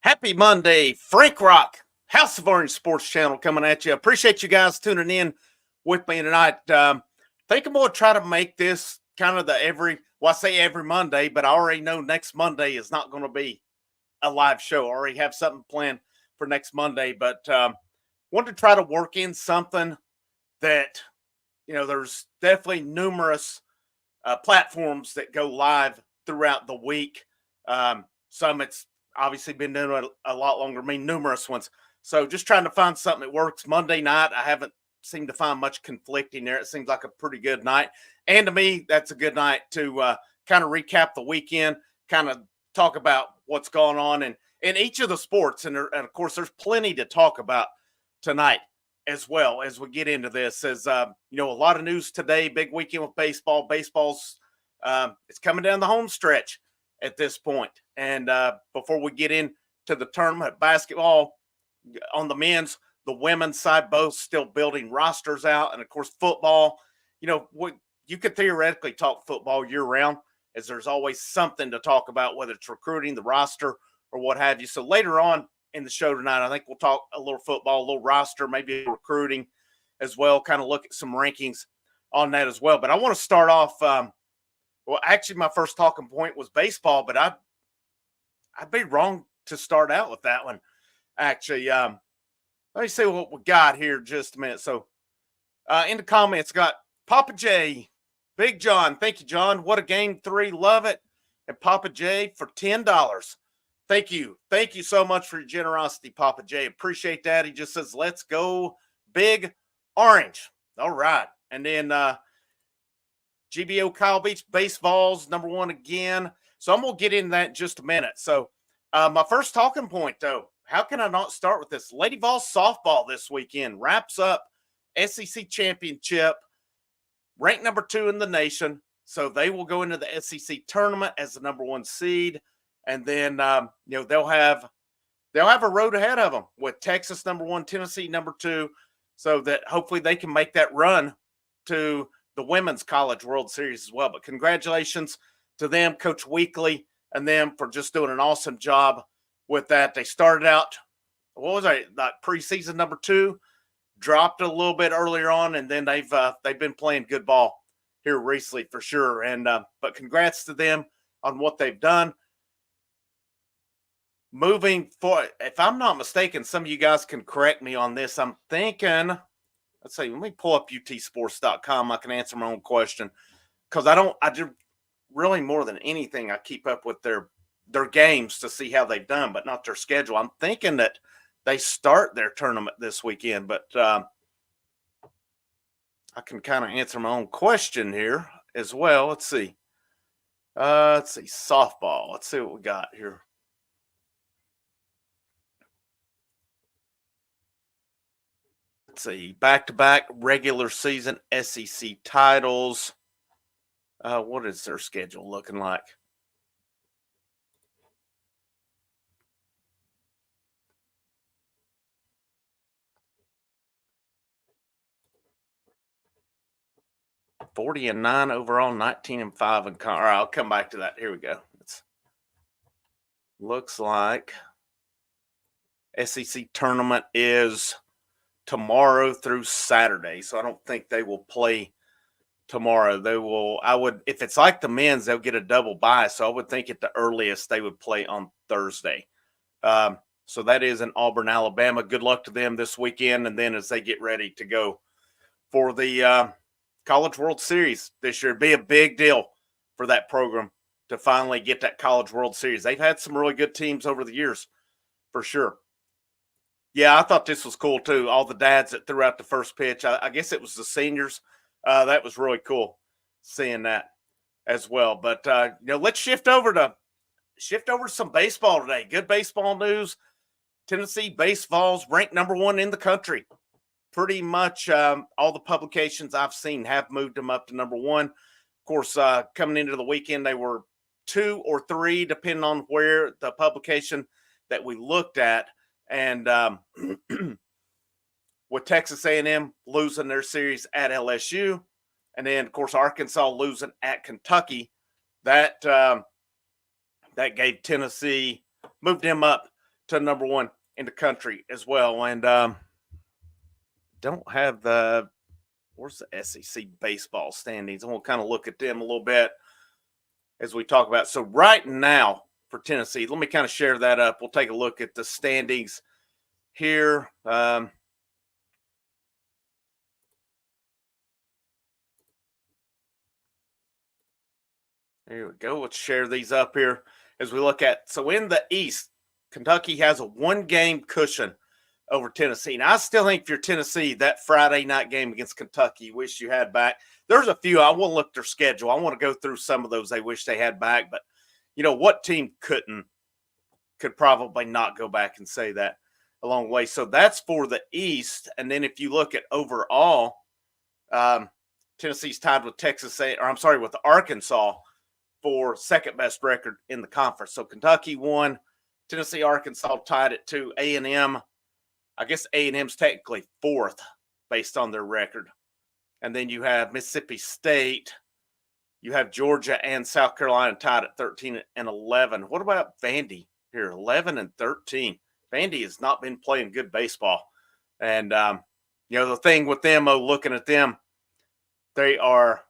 Happy Monday, Frank Rock, House of Orange Sports Channel coming at you. Appreciate you guys tuning in with me tonight. Think I'm going to try to make this kind of I say every Monday, but I already know next Monday is not going to be a live show. I already have something planned for next Monday, but wanted to try to work in something that, there's definitely numerous platforms that go live throughout the week. Some it's obviously been doing it a lot longer, numerous ones. So just trying to find something that works. Monday night, I haven't seemed to find much conflicting there. It seems like a pretty good night. And to me, that's a good night to kind of recap the weekend, kind of talk about what's going on in each of the sports. And of course, there's plenty to talk about tonight as well as we get into this. As a lot of news today, big weekend with baseball. Baseball's it's coming down the home stretch at this point. And before we get into the tournament, basketball on the men's, the women's side, both still building rosters out. And of course, football, you could theoretically talk football year round, as there's always something to talk about, whether it's recruiting, the roster, or what have you. So later on in the show tonight, I think we'll talk a little football, a little roster, maybe recruiting as well, kind of look at some rankings on that as well. But I want to start off, actually my first talking point was baseball, but I'd be wrong to start out with that one. Actually, let me see what we got here just a minute. So in the comments, got Papa J, Big John. Thank you, John. What a game 3. Love it. And Papa J for $10. Thank you. Thank you so much for your generosity, Papa J. Appreciate that. He just says, let's go Big Orange. All right. And then GBO Kyle Beach, BaseVols, #1 again. So I'm going to get into that in just a minute. So my first talking point, though, how can I not start with this? Lady Vols softball this weekend wraps up SEC championship, ranked #2 in the nation. So they will go into the SEC tournament as the #1 seed. And then, they'll have a road ahead of them with Texas #1, Tennessee #2, so that hopefully they can make that run to the Women's College World Series as well. But congratulations to them, Coach Weekly, and them for just doing an awesome job with that. They started out, like preseason #2, dropped a little bit earlier on, and then they've been playing good ball here recently for sure. And but congrats to them on what they've done. Moving forward, if I'm not mistaken, some of you guys can correct me on this. I'm thinking, let's see, let me pull up utsports.com. I can answer my own question because I do really more than anything. I keep up with their games to see how they've done, but not their schedule. I'm thinking that they start their tournament this weekend, but I can kind of answer my own question here as well. Let's see. Softball. Let's see what we got here. Let's see, back-to-back regular season SEC titles. What is their schedule looking like? (40-9) overall, 19-5 in con. All right, I'll come back to that. Here we go. Looks like SEC tournament is tomorrow through Saturday, so I don't think they will play tomorrow. They will. If it's like the men's, they'll get a double bye, so I would think at the earliest they would play on Thursday. So that is in Auburn, Alabama. Good luck to them this weekend, and then as they get ready to go for the College World Series this year, it'd be a big deal for that program to finally get that College World Series. They've had some really good teams over the years, for sure. Yeah, I thought this was cool too. All the dads that threw out the first pitch. I guess it was the seniors. That was really cool seeing that as well. But let's shift over some baseball today. Good baseball news. Tennessee BaseVols ranked #1 in the country. Pretty much all the publications I've seen have moved them up to #1. Of course, coming into the weekend, they were 2 or 3, depending on where the publication that we looked at. And with Texas A&M losing their series at LSU, and then, of course, Arkansas losing at Kentucky, that gave Tennessee, moved them up to number one in the country as well. And don't have where's the SEC baseball standings? And we'll kind of look at them a little bit as we talk about. So right now for Tennessee, let me kind of share that up. We'll take a look at the standings here. Here we go. Let's share these up here as we look at. So in the East, Kentucky has a 1-game cushion over Tennessee. Now, I still think if you're Tennessee, that Friday night game against Kentucky, wish you had back. There's a few. I want to look at their schedule. I want to go through some of those they wish they had back. But, what team could probably not go back and say that along the way? So that's for the East. And then if you look at overall, Tennessee's tied with with Arkansas for second best record in the conference. So Kentucky won, Tennessee, Arkansas tied at 2. A&M, I guess A&M's technically fourth based on their record. And then you have Mississippi State, you have Georgia and South Carolina tied at 13 and 11. What about Vandy here? 11 and 13. Vandy has not been playing good baseball. And, the thing with them, looking at them, they are,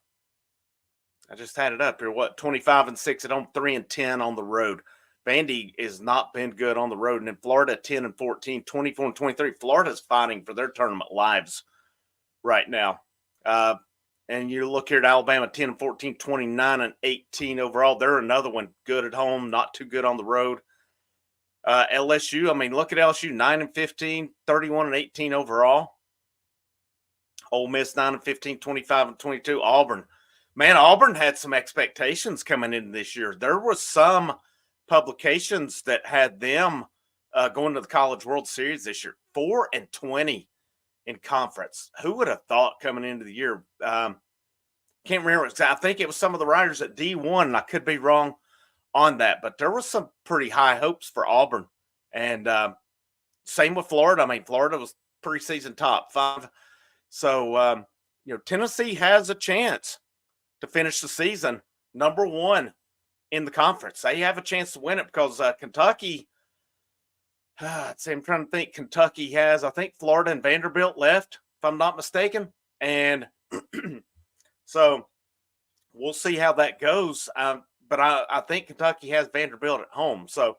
I just had it up here, 25 and 6 at home, 3 and 10 on the road. Vandy has not been good on the road. And in Florida, 10 and 14, 24 and 23. Florida's fighting for their tournament lives right now. And you look here at Alabama, 10 and 14, 29 and 18 overall. They're another one, good at home, not too good on the road. LSU, look at LSU, 9 and 15, 31 and 18 overall. Ole Miss, 9 and 15, 25 and 22. Auburn had some expectations coming into this year. There were some publications that had them going to the College World Series this year. 4 and 20 in conference. Who would have thought coming into the year? Can't remember. I think it was some of the writers at D1, and I could be wrong on that, but there was some pretty high hopes for Auburn. And same with Florida. Florida was preseason top 5. So, Tennessee has a chance to finish the season number 1 in the conference. They have a chance to win it because Kentucky, I'm trying to think, Kentucky has, I think, Florida and Vanderbilt left, if I'm not mistaken. And so we'll see how that goes. But I think Kentucky has Vanderbilt at home. So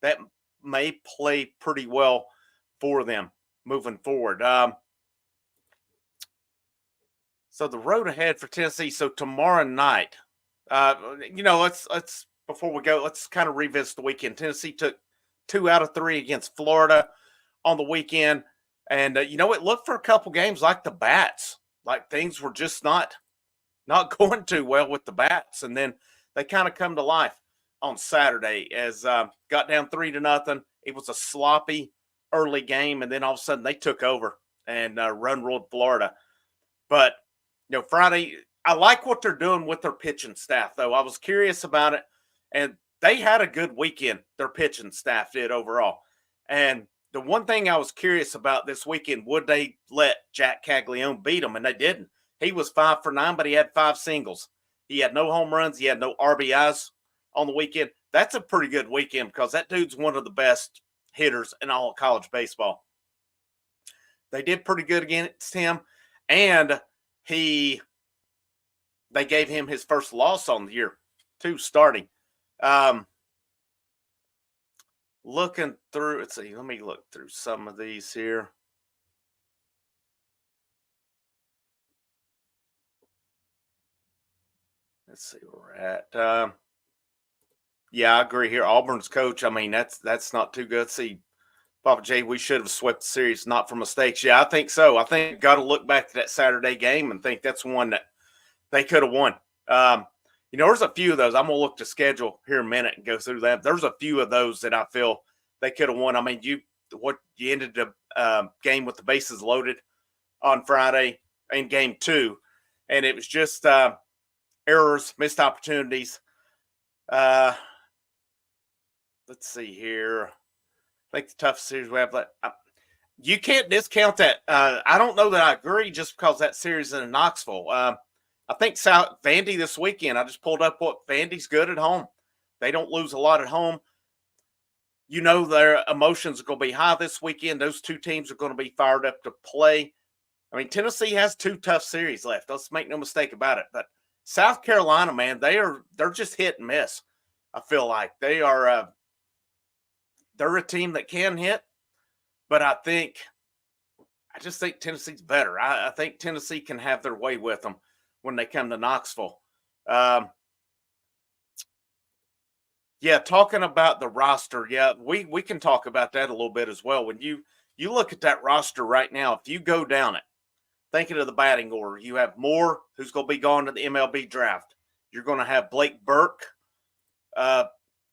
that may play pretty well for them moving forward. So the road ahead for Tennessee. So tomorrow night, let's before we go, let's kind of revisit the weekend. Tennessee took 2 out of 3 against Florida on the weekend. And, it looked for a couple games like the bats, like things were just not going too well with the bats. And then they kind of come to life on Saturday as got down 3-0. It was a sloppy early game. And then all of a sudden they took over and run-ruled Florida. But, Friday, I like what they're doing with their pitching staff, though. I was curious about it. And they had a good weekend, their pitching staff did overall. And the one thing I was curious about this weekend, would they let Jack Caglione beat them? And they didn't. He was 5 for 9, but he had 5 singles. He had no home runs. He had no RBIs on the weekend. That's a pretty good weekend because that dude's one of the best hitters in all of college baseball. They did pretty good against him. And they gave him his first loss on the year, too, starting. Looking through, let's see, let me look through some of these here. Let's see where we're at. Yeah, I agree here. Auburn's coach, that's not too good. See, Papa J, we should have swept the series, not for mistakes. Yeah, I think so. I think got to look back to that Saturday game and think that's one that they could have won. There's a few of those. I'm going to look to schedule here in a minute and go through that. There's a few of those that I feel they could have won. You ended the game with the bases loaded on Friday in game 2, and it was just errors, missed opportunities. Let's see here. I think the toughest series we have. You can't discount that. I don't know that I agree just because that series in Knoxville. I think Vandy this weekend, I just pulled up what Vandy's good at home. They don't lose a lot at home. You know their emotions are going to be high this weekend. Those two teams are going to be fired up to play. I mean, Tennessee has 2 tough series left. Let's make no mistake about it. But South Carolina, man, they're just hit and miss. I feel like they're a team that can hit, but I just think Tennessee's better. I think Tennessee can have their way with them when they come to Knoxville. Um, yeah, talking about the roster, yeah, we can talk about that a little bit as well. When you look at that roster right now, if you go down it, thinking of the batting order, you have Moore, who's going to be going to the MLB draft. You're going to have Blake Burke, uh,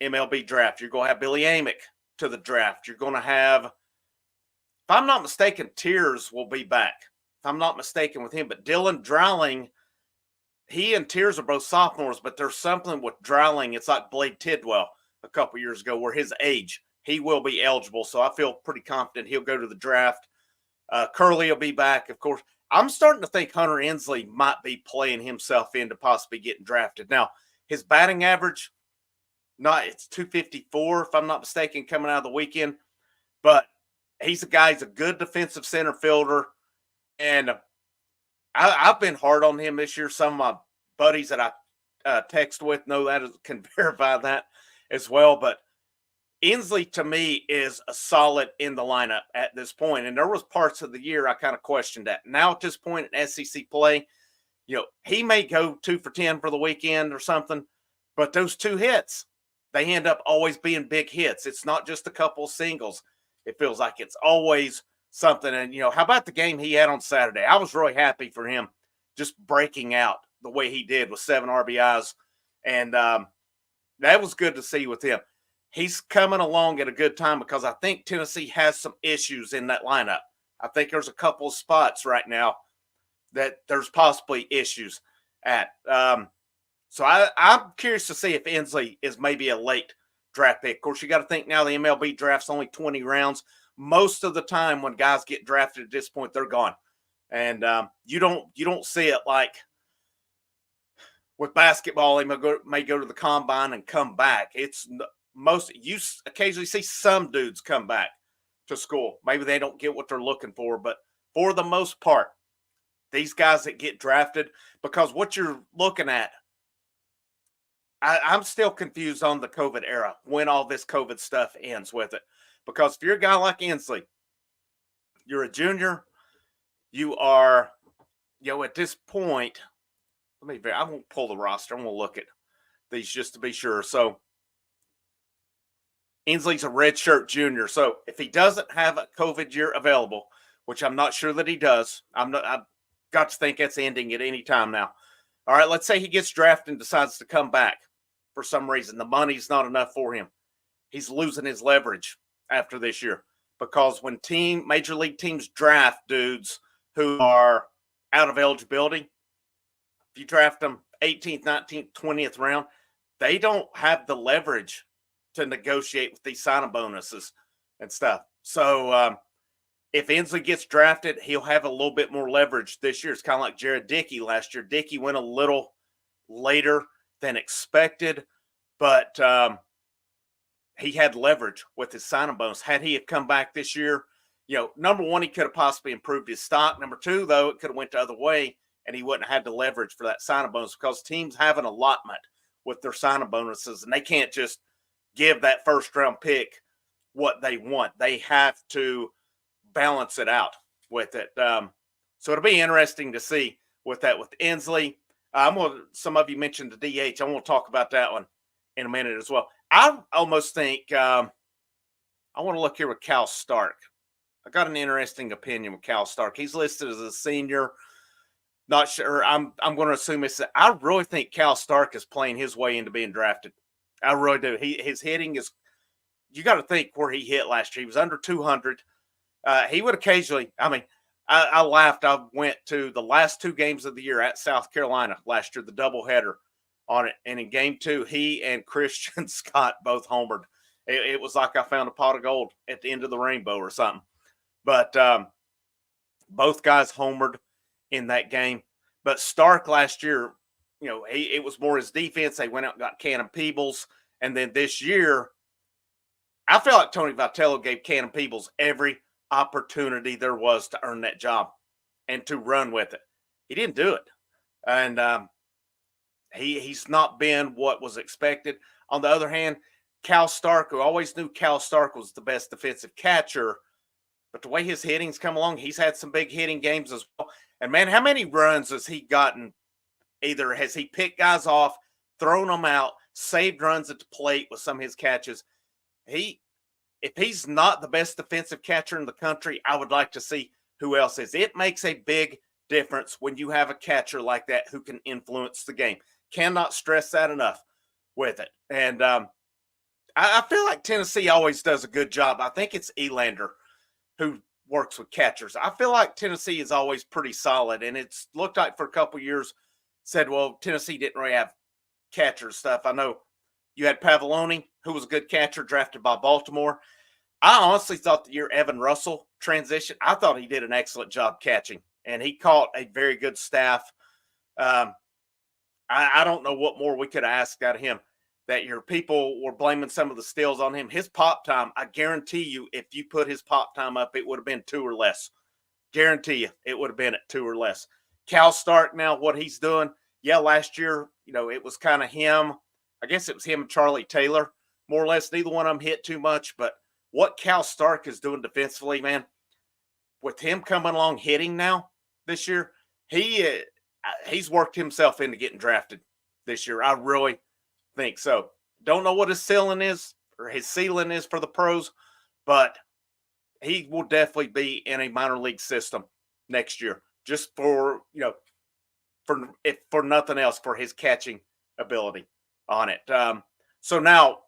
MLB draft. You're going to have Billy Amick to the draft. You're going to have, if I'm not mistaken, Tiers will be back. If I'm not mistaken with him, but Dylan Dowling, he and Tiers are both sophomores, but there's something with Dowling. It's like Blade Tidwell a couple years ago, where his age, he will be eligible. So I feel pretty confident he'll go to the draft. Curley will be back, of course. I'm starting to think Hunter Ensley might be playing himself into possibly getting drafted. Now, his batting average, it's 254, if I'm not mistaken, coming out of the weekend. But he's a guy, he's a good defensive center fielder. And I've been hard on him this year. Some of my buddies that I text with know that, can verify that as well. But Ensley, to me, is a solid in the lineup at this point. And there was parts of the year I kind of questioned that. Now at this point in SEC play, he may go 2 for 10 for the weekend or something, but those 2 hits, they end up always being big hits. It's not just a couple of singles. It feels like it's always something. And, how about the game he had on Saturday? I was really happy for him just breaking out the way he did with 7 RBIs. And that was good to see with him. He's coming along at a good time because I think Tennessee has some issues in that lineup. I think there's a couple of spots right now that there's possibly issues at. So I'm curious to see if Ensley is maybe a late draft pick. Of course, you got to think now the MLB draft's only 20 rounds. Most of the time when guys get drafted at this point, they're gone. And you don't see it like with basketball. They may go to the combine and come back. You occasionally see some dudes come back to school. Maybe they don't get what they're looking for, but for the most part, these guys that get drafted, because what you're looking at, I'm still confused on the COVID era, when all this COVID stuff ends with it. Because if you're a guy like Ensley, you're a junior, you are, at this point, I won't pull the roster. I'm going to look at these just to be sure. So Ensley's a redshirt junior. So if he doesn't have a COVID year available, which I'm not sure that he does, I've got to think that's ending at any time now. All right, let's say he gets drafted and decides to come back for some reason. The money's not enough for him. He's losing his leverage after this year, because when major league teams draft dudes who are out of eligibility, if you draft them 18th, 19th, 20th round, they don't have the leverage to negotiate with these signing bonuses and stuff. So if Ensley gets drafted, he'll have a little bit more leverage this year. It's kind of like Jared Dickey last year. Dickey went a little later than expected, but he had leverage with his signing bonus. Had he have come back this year, number one, he could have possibly improved his stock. Number two, though, it could have went the other way, and he wouldn't have had the leverage for that signing bonus, because teams have an allotment with their signing bonuses, and they can't just give that first-round pick what they want. They have to balance it out with it. So it'll be interesting to see with that with Ensley. Some of you mentioned the DH. I want to talk about that one in a minute as well. I almost think I want to look here with Cal Stark. I got an interesting opinion with Cal Stark. He's listed as a senior. Not sure. I'm going to assume I really think Cal Stark is playing his way into being drafted. I really do. His hitting is. You got to think where he hit last year. He was under 200. He would occasionally. I laughed. I went to the last 2 games of the year at South Carolina last year, the doubleheader on it. And in game 2, he and Christian Scott both homered. It was like I found a pot of gold at the end of the rainbow or something. But both guys homered in that game. But Stark last year, it was more his defense. They went out and got Cannon Peebles. And then this year, I feel like Tony Vitello gave Cannon Peebles every opportunity there was to earn that job and to run with it. He didn't do it, and he's not been what was expected. On the other hand, Cal Stark, who always knew Cal Stark was the best defensive catcher, but the way his hitting's come along, he's had some big hitting games as well. And man, how many runs has he gotten? Either has he picked guys off, thrown them out, saved runs at the plate with some of his catches. If he's not the best defensive catcher in the country, I would like to see who else is. It makes a big difference when you have a catcher like that who can influence the game. Cannot stress that enough with it. And I feel like Tennessee always does a good job. I think it's Elander who works with catchers. I feel like Tennessee is always pretty solid, and it's looked like for a couple years said, well, Tennessee didn't really have catcher stuff. I know you had Pavoloni, who was a good catcher, drafted by Baltimore. I honestly thought the year Evan Russell transitioned, I thought he did an excellent job catching, and he caught a very good staff. I don't know what more we could have asked out of him that year. People were blaming some of the steals on him. His pop time, I guarantee you, if you put his pop time up, it would have been 2 or less. Guarantee you, it would have been at 2 or less. Cal Stark now, what he's doing, yeah, last year, it was kind of him. I guess it was him and Charlie Taylor, more or less. Neither one of them hit too much, but what Cal Stark is doing defensively, man, with him coming along hitting now this year, he's worked himself into getting drafted this year. I really think so. Don't know what his ceiling is for the pros, but he will definitely be in a minor league system next year, just for nothing else, for his catching ability on it. So now,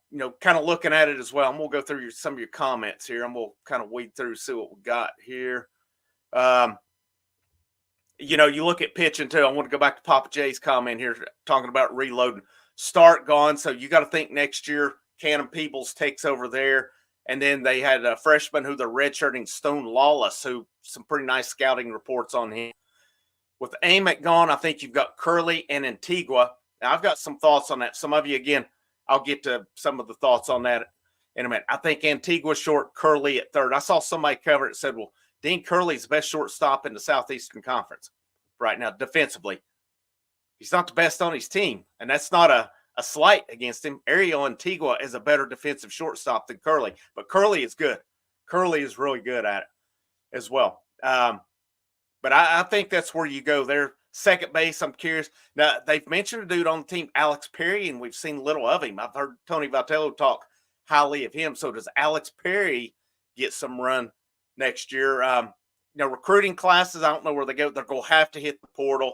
kind of looking at it as well, and we'll go through some of your comments here, and we'll kind of weed through, see what we got here. You look at pitching too. I want to go back to Papa J's comment here, talking about reloading. Stark gone, so you got to think next year Cannon Peebles takes over there. And then they had a freshman who they're redshirting, Stone Lawless, who some pretty nice scouting reports on him. With Amick gone, I think you've got Curley and Antigua. Now, I've got some thoughts on that. Some of you, again, I'll get to some of the thoughts on that in a minute. I think Antigua short, Curley at third. I saw somebody cover it and said, well, Dean Curley's the best shortstop in the Southeastern Conference right now defensively. He's not the best on his team, and that's not a slight against him. Ariel Antigua is a better defensive shortstop than Curley, but Curley is good. Curley is really good at it as well. But I think that's where you go there. Second base, I'm curious. Now, they've mentioned a dude on the team, Alex Perry, and we've seen little of him. I've heard Tony Vitello talk highly of him. So does Alex Perry get some run next year? Recruiting classes, I don't know where they go. They're going to have to hit the portal.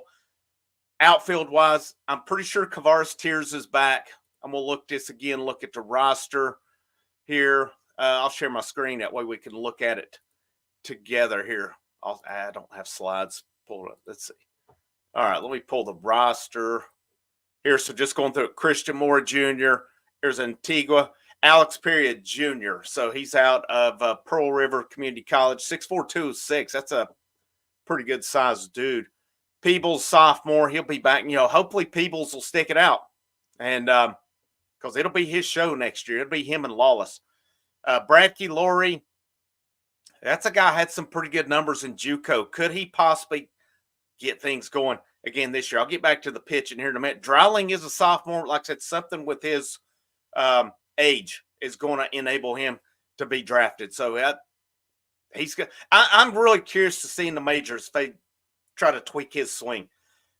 Outfield-wise, I'm pretty sure Kavares Tears is back. I'm going to look at the roster here. I'll share my screen. That way we can look at it together here. I don't have slides pulled up. Let's see. All right, let me pull the roster here. So just going through it, Christian Moore Jr., here's Antigua, Alex Perry Jr. So he's out of Pearl River Community College, 6'4", 206. That's a pretty good sized dude. Peebles, sophomore, he'll be back. Hopefully Peebles will stick it out. And because it'll be his show next year. It'll be him and Lawless. Bradkey Laurie, that's a guy who had some pretty good numbers in JUCO. Could he possibly get things going again this year? I'll get back to the pitching here in a minute. Dreiling is a sophomore. Like I said, something with his age is going to enable him to be drafted. So he's good. I'm really curious to see in the majors if they try to tweak his swing,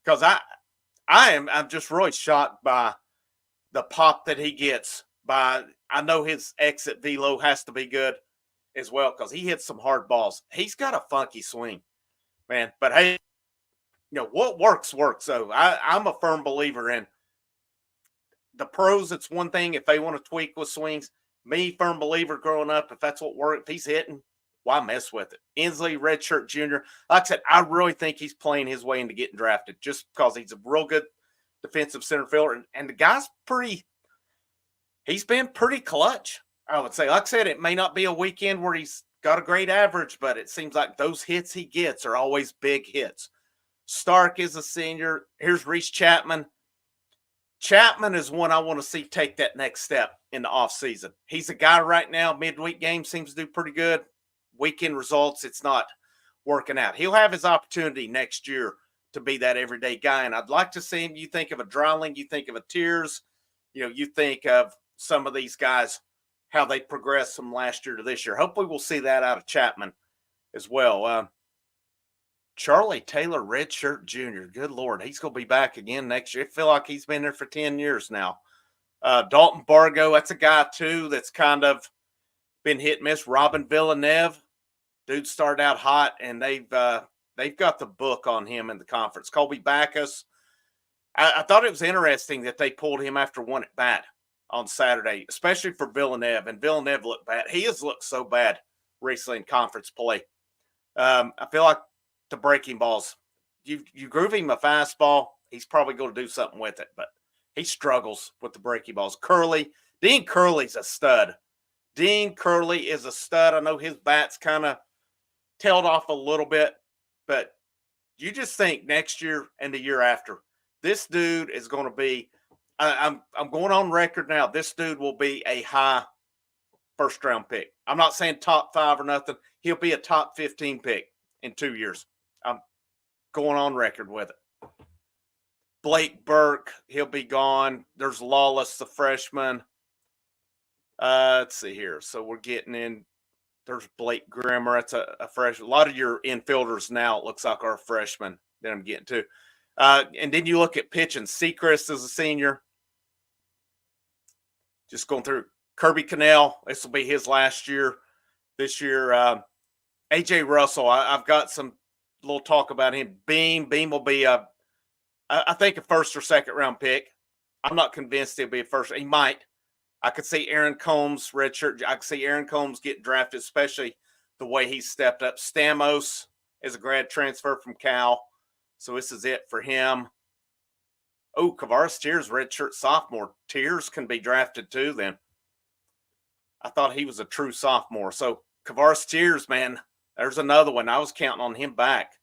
because I'm just really shocked by the pop that he gets. I know his exit velo has to be good as well, because he hits some hard balls. He's got a funky swing, man. But hey, what works. So I'm a firm believer in the pros. It's one thing if they want to tweak with swings. Me, firm believer growing up, if that's what works, if he's hitting, why mess with it? Inslee, redshirt junior. Like I said, I really think he's playing his way into getting drafted just because he's a real good defensive center fielder. And the guy's he's been pretty clutch, I would say. Like I said, it may not be a weekend where he's got a great average, but it seems like those hits he gets are always big hits. Stark is a senior. Here's Reese Chapman. Chapman is one I want to see take that next step in the offseason. He's a guy right now, midweek game seems to do pretty good. Weekend results, it's not working out. He'll have his opportunity next year to be that everyday guy. And I'd like to see him. You think of a Drawling, you think of a Tiers, you think of some of these guys, how they progress from last year to this year. Hopefully we'll see that out of Chapman as well. Charlie Taylor, redshirt junior. Good Lord, he's going to be back again next year. I feel like he's been there for 10 years now. Dalton Bargo, that's a guy, too, that's kind of been hit and miss. Robin Villeneuve, dude started out hot, and they've got the book on him in the conference. Colby Backus, I thought it was interesting that they pulled him after one at bat on Saturday, especially for Villeneuve, and Villeneuve looked bad. He has looked so bad recently in conference play. I feel like the breaking balls, you groove him a fastball, he's probably going to do something with it, but he struggles with the breaking balls. Dean Curley's a stud. Dean Curley is a stud. I know his bat's kind of tailed off a little bit, but you just think next year and the year after, this dude is going to be, I'm going on record now, this dude will be a high first-round pick. I'm not saying top 5 or nothing. He'll be a top 15 pick in 2 years. I'm going on record with it. Blake Burke, he'll be gone. There's Lawless, the freshman. Let's see here. So we're getting in. There's Blake Grimmer. That's a freshman. A lot of your infielders now, it looks like, are freshmen that I'm getting to. And then you look at pitching. Sechrist is a senior. Just going through. Kirby Cannell, this will be his last year. This year, A.J. Russell, I've got some little talk about him. Beam will be, I think, a first or second round pick. I'm not convinced he'll be a first. He might. I could see Aaron Combs, redshirt. I could see Aaron Combs getting drafted, especially the way he stepped up. Stamos is a grad transfer from Cal, so this is it for him. Oh, Kavaris Tiers, redshirt sophomore. Tiers can be drafted too then. I thought he was a true sophomore. So Kavaris Tiers, man, there's another one. I was counting on him back.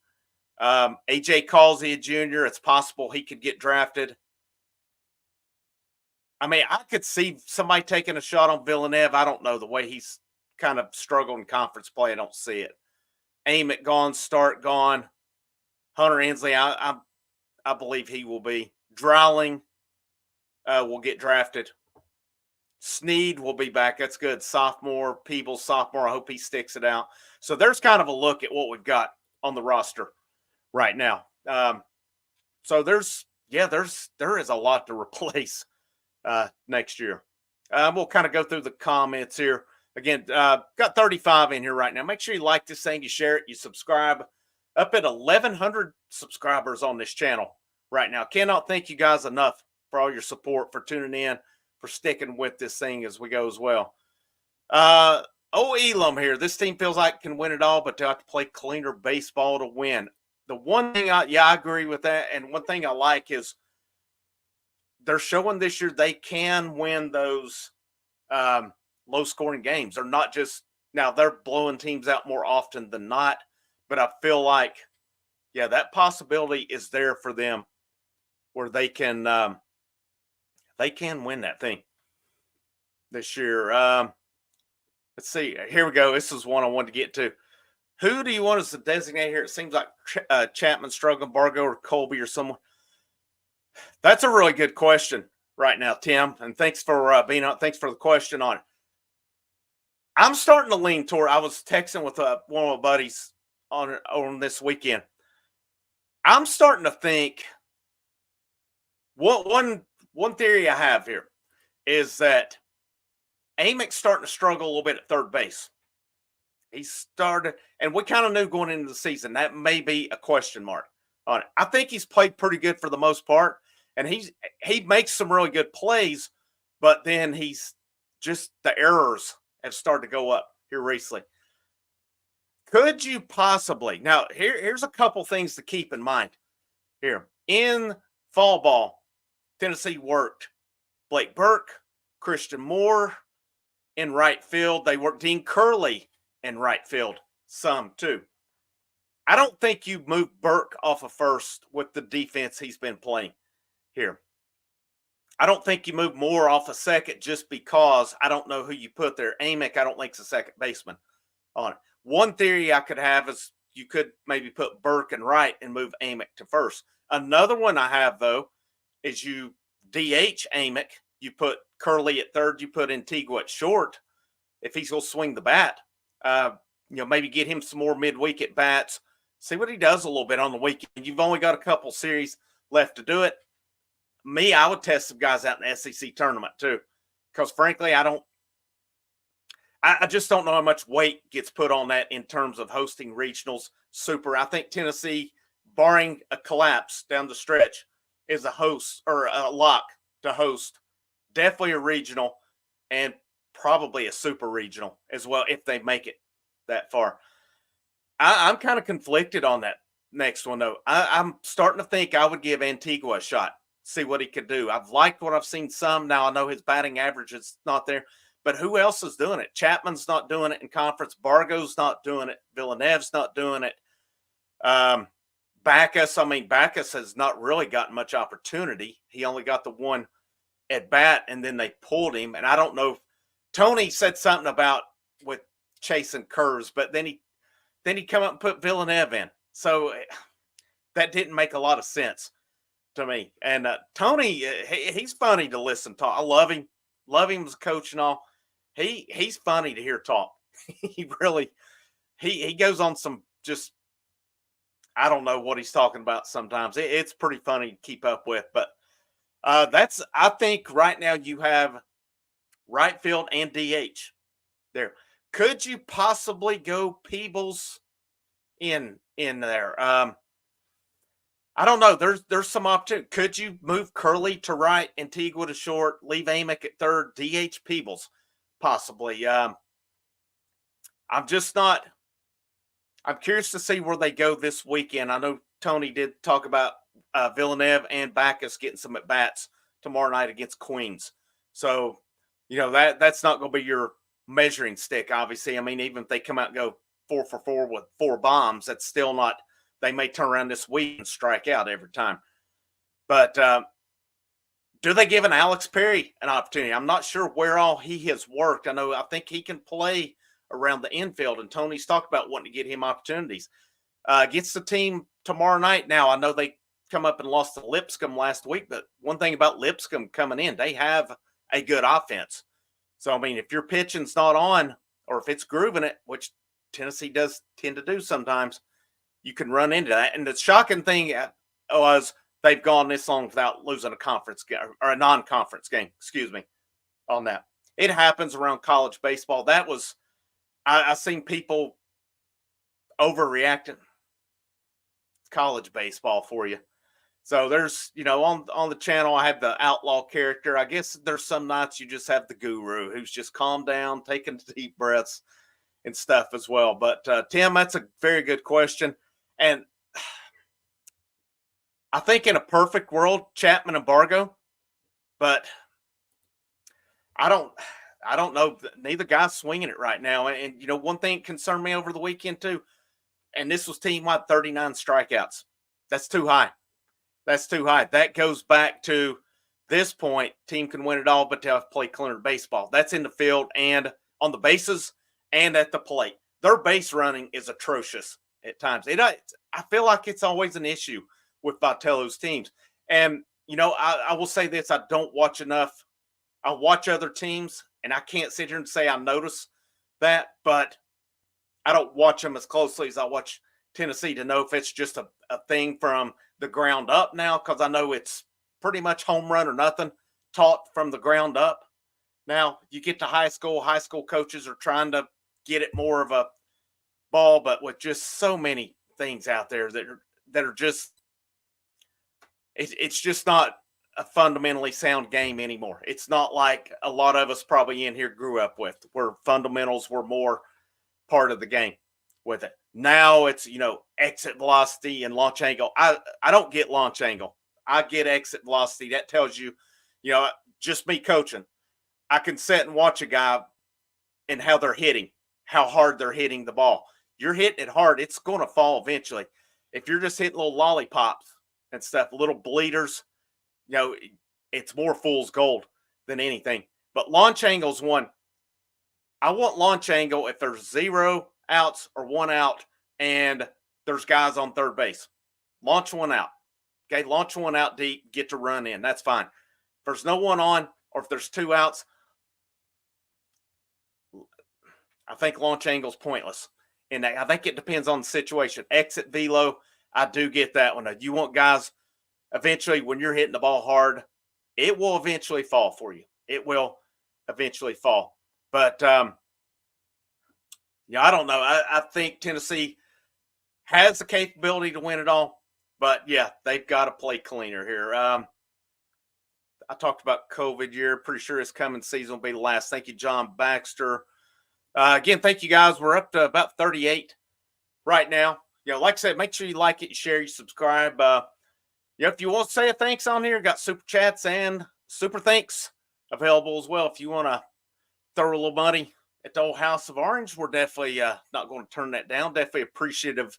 AJ Causey, a junior. It's possible he could get drafted. I mean, I could see somebody taking a shot on Villeneuve. I don't know the way he's kind of struggled in conference play. I don't see it. Amick gone, Start gone. Hunter Ensley, I believe he will be. Drawling will get drafted. Sneed will be back. That's good. Sophomore. Peebles, sophomore. I hope he sticks it out. So there's kind of a look at what we've got on the roster right now. So there is a lot to replace next year. We'll kind of go through the comments here. Again, got 35 in here right now. Make sure you like this thing, you share it, you subscribe. Up at 1,100 subscribers on this channel right now. Cannot thank you guys enough for all your support, for tuning in, for sticking with this thing as we go as well. Elam here. This team feels like it can win it all, but they have to play cleaner baseball to win. The one thing I agree with that. And one thing I like is they're showing this year they can win those low scoring games. They're not just, now they're blowing teams out more often than not, but I feel like, that possibility is there for them where they can win that thing this year. Let's see. Here we go. This is one I wanted to get to. Who do you want us to designate here? It seems like Chapman, struggling, Bargo, or Colby, or someone. That's a really good question right now, Tim. And thanks for being on. Thanks for the question on it. I'm starting to lean toward. I was texting with one of my buddies on this weekend. I'm starting to think. One theory I have here is that Amick's starting to struggle a little bit at third base. He started, and we kind of knew going into the season that may be a question mark on it. I think he's played pretty good for the most part, and he makes some really good plays, but then he's just, the errors have started to go up here recently. Could you possibly, now here's a couple things to keep in mind here. In fall ball, Tennessee worked Blake Burke, Christian Moore in right field. They worked Dean Curley in right field some too. I don't think you move Burke off of first with the defense he's been playing here. I don't think you move Moore off a second just because I don't know who you put there. Amick, I don't think's a second baseman on it. One theory I could have is you could maybe put Burke and Wright and move Amick to first. Another one I have, though, is you DH Amick, you put Curley at third, you put Antigua at short if he's going to swing the bat. Maybe get him some more midweek at bats, see what he does a little bit on the weekend. You've only got a couple series left to do it. I would test some guys out in the SEC tournament too, because frankly, I just don't know how much weight gets put on that in terms of hosting regionals. Super. I think Tennessee, barring a collapse down the stretch, is a host or a lock to host. Definitely a regional and probably a super regional as well if they make it that far. I'm kind of conflicted on that next one, though. I'm starting to think I would give Antigua a shot, see what he could do. I've liked what I've seen some. Now I know his batting average is not there, but who else is doing it? Chapman's not doing it in conference. Bargo's not doing it. Villeneuve's not doing it. Backus has not really gotten much opportunity. He only got the one at bat, and then they pulled him. And I don't know. Tony said something about with chasing curves, but then he come up and put Villeneuve in. So that didn't make a lot of sense to me. And Tony, he's funny to listen to. I love him as a coach and all. He's funny to hear talk. He really he goes on some just, I don't know what he's talking about sometimes. It's pretty funny to keep up with. But I think right now you have right field and DH there. Could you possibly go Peebles in there? I don't know. There's some opportunity. Could you move Curley to right, Antigua to short, leave Amick at third, DH Peebles possibly? I'm curious to see where they go this weekend. I know Tony did talk about Villeneuve and Backus getting some at bats tomorrow night against Queens. So, that's not going to be your measuring stick, obviously. I mean, even if they come out and go 4 for 4 with 4 bombs, that's still not, they may turn around this week and strike out every time. But do they give an Alex Perry an opportunity? I'm not sure where all he has worked. I think he can play around the infield, and Tony's talked about wanting to get him opportunities. Gets the team tomorrow night. Now, I know they come up and lost to Lipscomb last week, but one thing about Lipscomb coming in, they have a good offense. So, I mean, if your pitching's not on, or if it's grooving it, which Tennessee does tend to do sometimes, you can run into that. And the shocking thing was they've gone this long without losing a conference game or a non-conference game, on that. It happens around college baseball. That was, I've seen people overreacting. College baseball for you. So there's, on the channel, I have the outlaw character. I guess there's some nights you just have the guru who's just calmed down, taking deep breaths and stuff as well. But Tim, that's a very good question. And I think in a perfect world, Chapman and Bargo, but I don't know. Neither guy's swinging it right now. And one thing concerned me over the weekend too, and this was team-wide 39 strikeouts. That's too high. That goes back to this point. Team can win it all, but they'll have to play cleaner baseball. That's in the field and on the bases and at the plate. Their base running is atrocious at times. I feel like it's always an issue with Vitello's teams. And, I will say this. I don't watch enough. I watch other teams, and I can't sit here and say I notice that, but I don't watch them as closely as I watch Tennessee to know if it's just a thing from the ground up now, because I know it's pretty much home run or nothing taught from the ground up. Now, you get to high school coaches are trying to get it more of a ball, but with just so many things out there that are just, it's just not a fundamentally sound game anymore. It's not like a lot of us probably in here grew up with, where fundamentals were more part of the game with it. Now it's, exit velocity and launch angle. I don't get launch angle. I get exit velocity. That tells you, just me coaching. I can sit and watch a guy and how they're hitting, how hard they're hitting the ball. You're hitting it hard, it's going to fall eventually. If you're just hitting little lollipops and stuff, little bleeders, it's more fool's gold than anything. But launch angle's one. I want launch angle if there's 0 outs or 1 out and there's guys on third base. Launch 1 out. Okay, launch 1 out deep, get to run in. That's fine. If there's no one on or if there's 2 outs, I think launch angle's pointless. And I think it depends on the situation. Exit velo, I do get that one. You want guys, eventually, when you're hitting the ball hard, it will eventually fall for you. It will eventually fall. But, yeah, I don't know. I think Tennessee has the capability to win it all. But, yeah, they've got to play cleaner here. I talked about COVID year. Pretty sure this coming season will be the last. Thank you, John Baxter. Again, thank you, guys. We're up to about 38 right now. Like I said, make sure you like it, you share, you subscribe. If you want to say a thanks on here, got super chats and super thanks available as well. If you want to throw a little money at the old House of Orange, we're definitely not going to turn that down. Definitely appreciative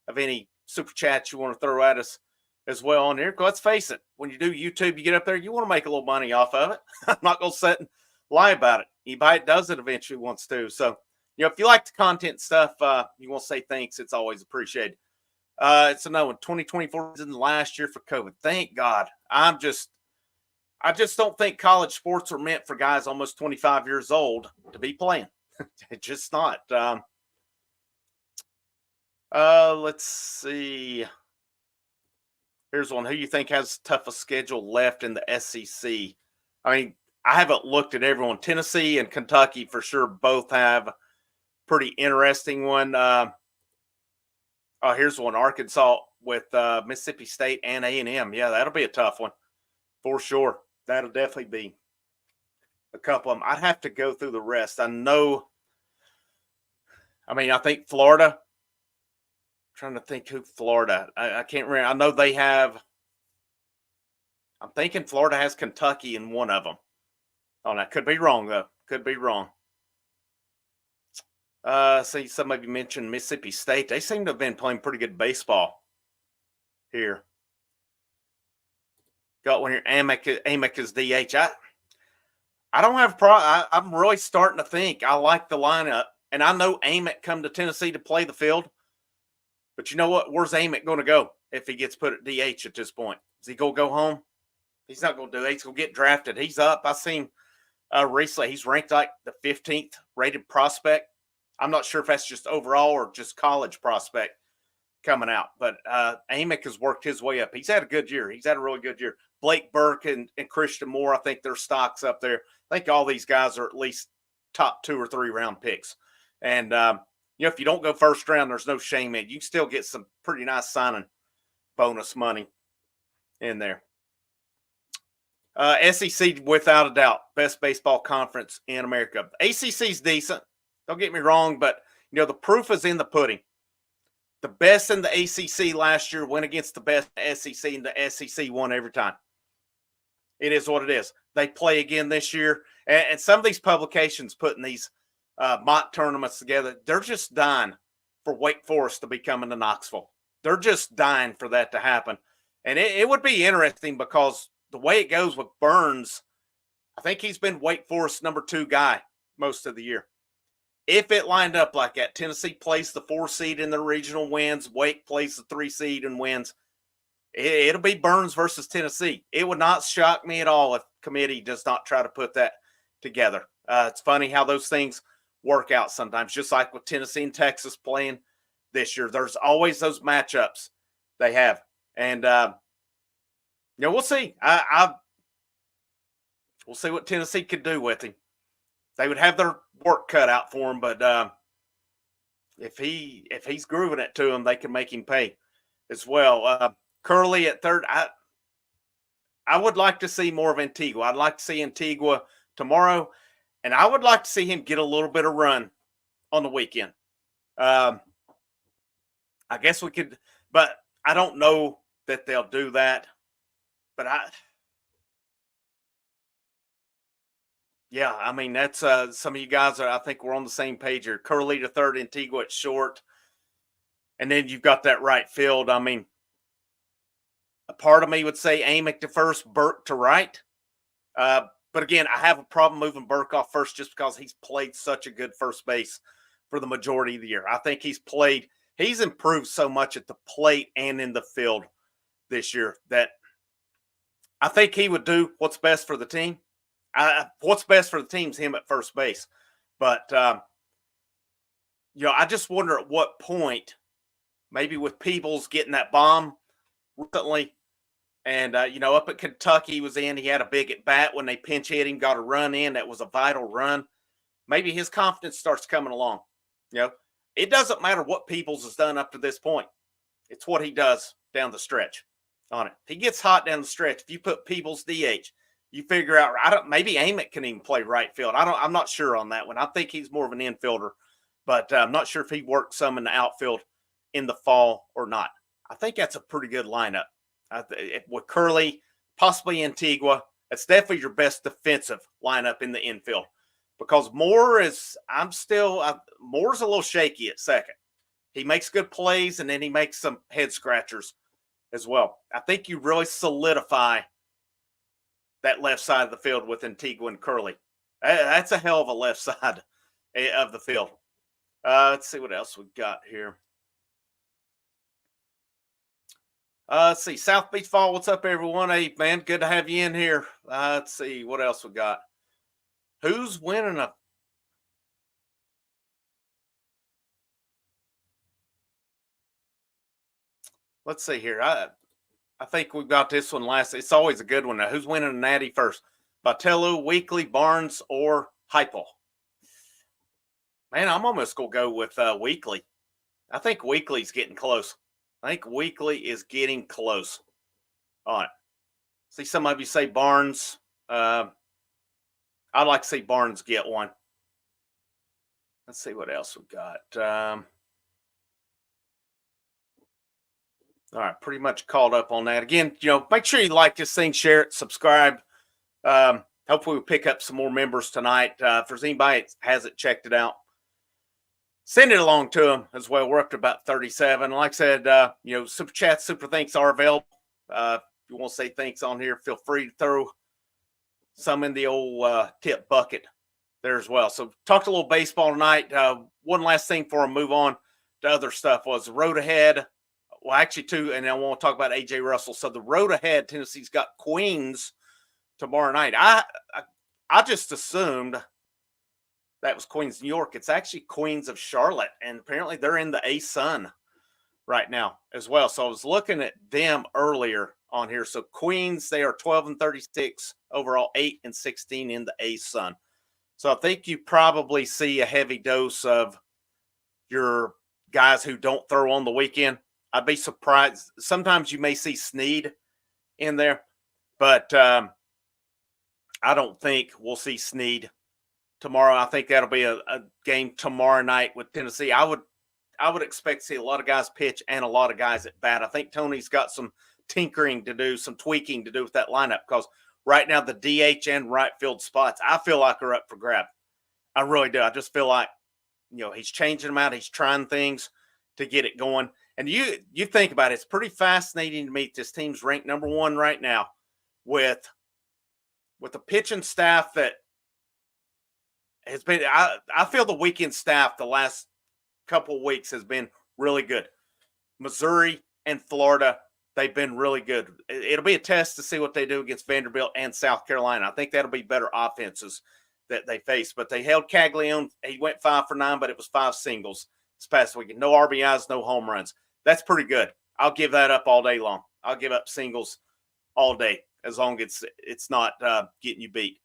of any super chats you want to throw at us as well on here. Because let's face it, when you do YouTube, you get up there, you want to make a little money off of it. I'm not going to sit and lie about it. Anybody that does it eventually wants to. So, if you like the content stuff, you want to say thanks, it's always appreciated. It's another one. 2024 is in the last year for COVID. Thank God. I just don't think college sports are meant for guys almost 25 years old to be playing. It's just not. Let's see. Here's one. Who you think has the toughest schedule left in the SEC? I mean, I haven't looked at everyone. Tennessee and Kentucky for sure both have pretty interesting one. Here's one. Arkansas with Mississippi State and A&M. Yeah, that'll be a tough one for sure. That'll definitely be a couple of them. I'd have to go through the rest. I think Florida. I'm trying to think who Florida. I can't remember. I know they have. I'm thinking Florida has Kentucky in one of them. Oh, that could be wrong, though. Could be wrong. See, some of you mentioned Mississippi State. They seem to have been playing pretty good baseball here. Got one here. Amick is DH. I don't have a problem. I'm really starting to think I like the lineup. And I know Amick come to Tennessee to play the field. But you know what? Where's Amick going to go if he gets put at DH at this point? Is he going to go home? He's not going to do it. He's going to get drafted. He's up. I seen recently he's ranked like the 15th rated prospect. I'm not sure if that's just overall or just college prospect coming out. But Amick has worked his way up. He's had a good year. He's had a really good year. Blake Burke and Christian Moore, I think their stocks up there. I think all these guys are at least top 2 or 3 round picks. And, if you don't go first round, there's no shame in it. You can still get some pretty nice signing bonus money in there. SEC, without a doubt, best baseball conference in America. ACC's decent. Don't get me wrong, but, the proof is in the pudding. The best in the ACC last year went against the best in the SEC, and the SEC won every time. It is what it is. They play again this year. And some of these publications putting these mock tournaments together, they're just dying for Wake Forest to be coming to Knoxville. They're just dying for that to happen. And it would be interesting because the way it goes with Burns, I think he's been Wake Forest's number 2 guy most of the year. If it lined up like that, Tennessee plays the 4 seed in the regional wins, Wake plays the 3 seed and wins, it'll be Burns versus Tennessee. It would not shock me at all if committee does not try to put that together. It's funny how those things work out sometimes, just like with Tennessee and Texas playing this year. There's always those matchups they have. And, we'll see. We'll see what Tennessee could do with him. They would have their work cut out for him, but if he's grooving it to him, they can make him pay as well. Curley at third. I would like to see more of Antigua. I'd like to see Antigua tomorrow, and I would like to see him get a little bit of run on the weekend. I guess we could, but I don't know that they'll do that. But that's some of you guys I think we're on the same page here. Curley to third, Antigua at short. And then you've got that right field. A part of me would say Amick to first, Burke to right. But again, I have a problem moving Burke off first just because he's played such a good first base for the majority of the year. I think he's improved so much at the plate and in the field this year that I think he would do what's best for the team. What's best for the team is him at first base. But, I just wonder at what point, maybe with Peebles getting that bomb recently, and, up at Kentucky, he had a big at bat when they pinch hit him, got a run in. That was a vital run. Maybe his confidence starts coming along. It doesn't matter what Peebles has done up to this point. It's what he does down the stretch on it. If he gets hot down the stretch, if you put Peebles DH, you figure out, maybe Amick can even play right field. I'm not sure on that one. I think he's more of an infielder, but I'm not sure if he works some in the outfield in the fall or not. I think that's a pretty good lineup. With Curley, possibly Antigua, that's definitely your best defensive lineup in the infield. Because Moore's a little shaky at second. He makes good plays, and then he makes some head scratchers as well. I think you really solidify that left side of the field with Antigua and Curley. That's a hell of a left side of the field. Let's see what else we got here. Let's see. South Beach Fall, what's up, everyone? Hey, man, good to have you in here. Let's see what else we got. Who's winning Let's see here. I think we've got this one last. It's always a good one. Now, who's winning a natty first? Botello, Weekly, Barnes, or Heupel? Man, I'm almost going to go with Weekly. I think Weekly's getting close. I think Weekly is getting close on it. See, some of you say Barnes. I'd like to see Barnes get one. Let's see what else we got. All right, pretty much caught up on that. Again, make sure you like this thing, share it, subscribe. Hopefully we'll pick up some more members tonight. If there's anybody that hasn't checked it out, send it along to them as well. We're up to about 37. Like I said, super chats, super thanks are available. If you want to say thanks on here, feel free to throw some in the old tip bucket there as well. So talked a little baseball tonight. One last thing before I move on to other stuff was the road ahead. Well, actually, two, and I want to talk about A.J. Russell. So the road ahead, Tennessee's got Queens tomorrow night. I just assumed that was Queens, New York. It's actually Queens of Charlotte, and apparently they're in the A-Sun right now as well. So I was looking at them earlier on here. So Queens, they are 12-36 overall, 8-16 in the A-Sun. So I think you probably see a heavy dose of your guys who don't throw on the weekend. I'd be surprised. Sometimes you may see Snead in there, but I don't think we'll see Snead tomorrow. I think that'll be a game tomorrow night with Tennessee. I would expect to see a lot of guys pitch and a lot of guys at bat. I think Tony's got some tinkering to do, some tweaking to do with that lineup, because right now the DH and right field spots, I feel like are up for grab. I really do. I just feel like, he's changing them out. He's trying things to get it going. And you think about it, it's pretty fascinating to me. This team's ranked number 1 right now with a pitching staff that has been, I feel the weekend staff the last couple of weeks has been really good. Missouri and Florida, they've been really good. It'll be a test to see what they do against Vanderbilt and South Carolina. I think that'll be better offenses that they face. But they held Caglione. He went 5 for 9, but it was 5 singles this past weekend. No RBIs, no home runs. That's pretty good. I'll give that up all day long. I'll give up singles all day as long as it's not getting you beat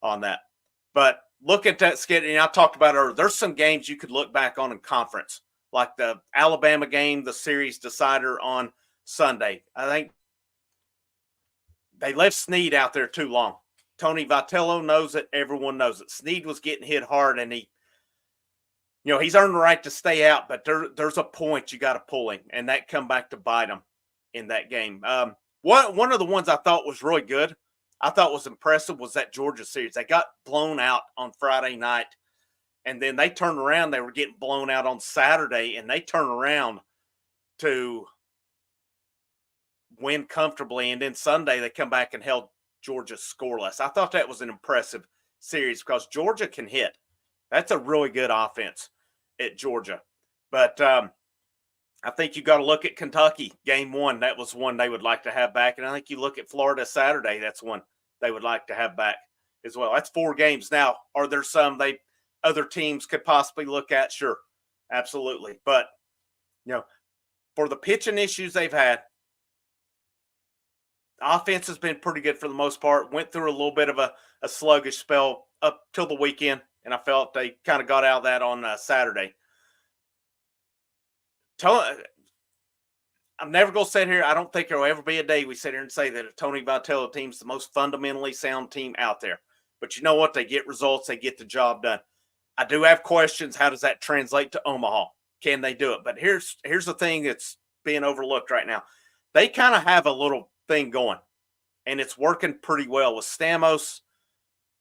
on that. But look at that schedule. And I talked about earlier. There's some games you could look back on in conference, like the Alabama game, the series decider on Sunday. I think they left Snead out there too long. Tony Vitello knows it. Everyone knows it. Snead was getting hit hard, and he's earned the right to stay out, but there's a point you got to pull him, and that come back to bite him in that game. One of the ones I thought was really good, I thought was impressive, was that Georgia series. They got blown out on Friday night, and then they turned around. They were getting blown out on Saturday, and they turned around to win comfortably. And then Sunday they come back and held Georgia scoreless. I thought that was an impressive series because Georgia can hit. That's a really good offense at Georgia. But I think you got to look at Kentucky game one. That was one they would like to have back. And I think you look at Florida Saturday. That's one they would like to have back as well. That's 4 games. Now, are there some other teams could possibly look at? Sure. Absolutely. But, for the pitching issues they've had, offense has been pretty good for the most part. Went through a little bit of a sluggish spell up till the weekend, and I felt they kind of got out of that on Saturday. I'm never going to sit here. I don't think there will ever be a day we sit here and say that a Tony Vitello team's the most fundamentally sound team out there. But you know what? They get results. They get the job done. I do have questions. How does that translate to Omaha? Can they do it? But here's the thing that's being overlooked right now. They kind of have a little thing going, and it's working pretty well with Stamos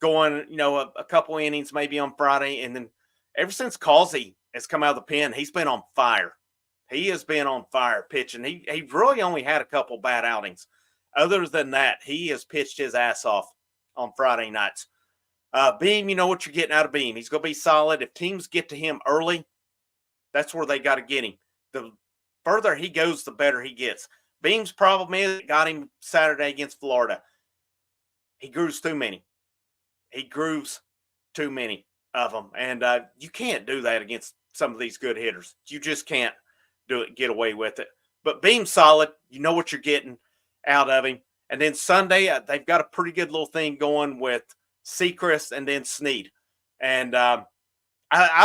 going, a couple innings maybe on Friday. And then ever since Causey has come out of the pen, he's been on fire. He has been on fire pitching. He really only had a couple bad outings. Other than that, he has pitched his ass off on Friday nights. Beam, you know what you're getting out of Beam. He's going to be solid. If teams get to him early, that's where they got to get him. The further he goes, the better he gets. Beam's problem is it got him Saturday against Florida. He grooves too many. He grooves too many of them. And you can't do that against some of these good hitters. You just can't do it, get away with it. But Beam's solid. You know what you're getting out of him. And then Sunday, they've got a pretty good little thing going with Sechrist and then Snead. And I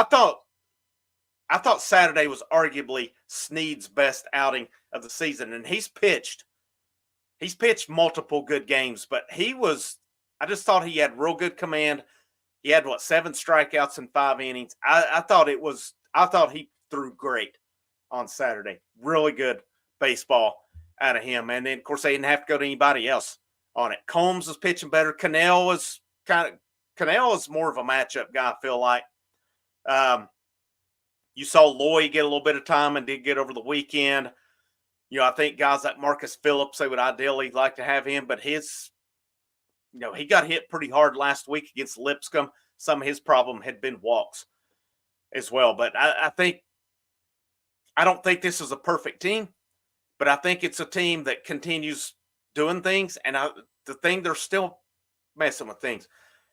thought Saturday was arguably Snead's best outing of the season. And he's pitched multiple good games, but I just thought he had real good command. He had 7 strikeouts in 5 innings. I thought he threw great on Saturday. Really good baseball out of him. And then, of course, they didn't have to go to anybody else on it. Combs was pitching better. Cannell is more of a matchup guy, I feel like. You saw Loy get a little bit of time and did get over the weekend. I think guys like Marcus Phillips, they would ideally like to have him, but he got hit pretty hard last week against Lipscomb. Some of his problem had been walks as well. But I don't think this is a perfect team, but I think it's a team that continues doing things. And they're still messing with things.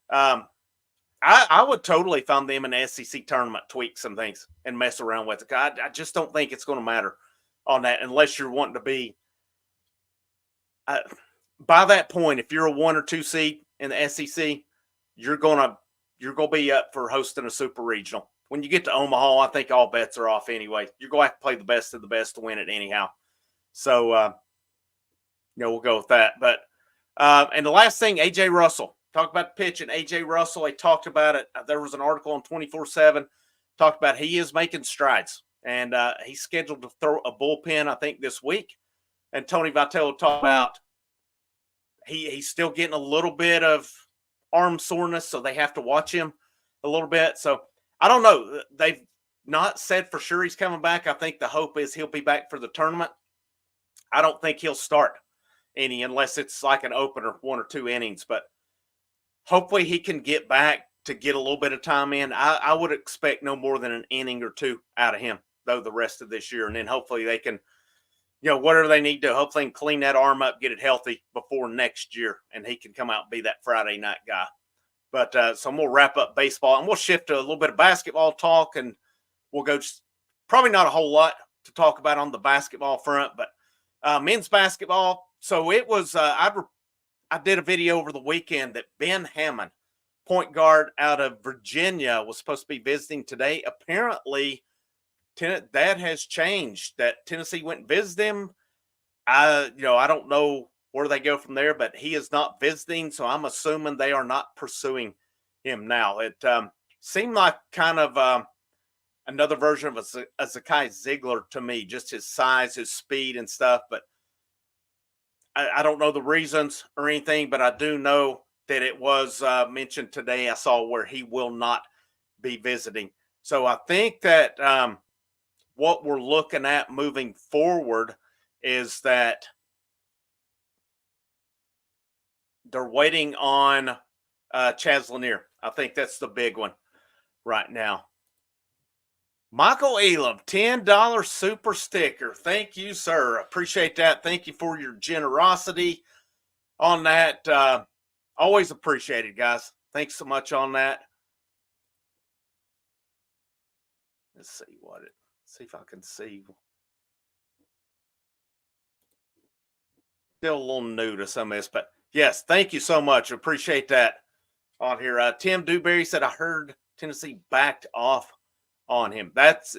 I would totally find them in the SEC tournament, tweak some things and mess around with it. I just don't think it's going to matter on that unless you're wanting to be by that point. If you're a 1 or 2 seed in the SEC, you're going to be up for hosting a super regional. When you get to Omaha, I think all bets are off anyway. You're going to have to play the best of the best to win it anyhow. So, we'll go with that. But and the last thing, AJ Russell. Talk about pitching. AJ Russell, I talked about it. There was an article on 24/7 talked about he is making strides. And he's scheduled to throw a bullpen, I think, this week. And Tony Vitello talked about he's still getting a little bit of arm soreness, so they have to watch him a little bit. So I don't know. They've not said for sure he's coming back. I think the hope is he'll be back for the tournament. I don't think he'll start any unless it's like an opener, 1 or 2 innings. But hopefully he can get back to get a little bit of time in. I would expect no more than an inning or 2 out of him, though, the rest of this year. And then hopefully they can, whatever they need to, hopefully they can clean that arm up, get it healthy before next year, and he can come out and be that Friday night guy. But so we'll wrap up baseball, and we'll shift to a little bit of basketball talk, and we'll go probably not a whole lot to talk about on the basketball front, but men's basketball. So it was I did a video over the weekend that Ben Hammond, point guard out of Virginia, was supposed to be visiting today. Apparently, that has changed. That Tennessee went and visited him. I don't know where they go from there, but he is not visiting, so I'm assuming they are not pursuing him now. It seemed like kind of another version of a Zakai Ziegler to me, just his size, his speed and stuff. But I don't know the reasons or anything, but I do know that it was mentioned today. I saw where he will not be visiting. So I think that what we're looking at moving forward is that, they're waiting on Chaz Lanier. I think that's the big one right now. Michael Elam, $10 super sticker. Thank you, sir. Appreciate that. Thank you for your generosity on that. Always appreciated, guys. Thanks so much on that. Let's see if I can see. Still a little new to some of this, but yes, thank you so much. Appreciate that on here. Tim Dewberry said, I heard Tennessee backed off on him. That's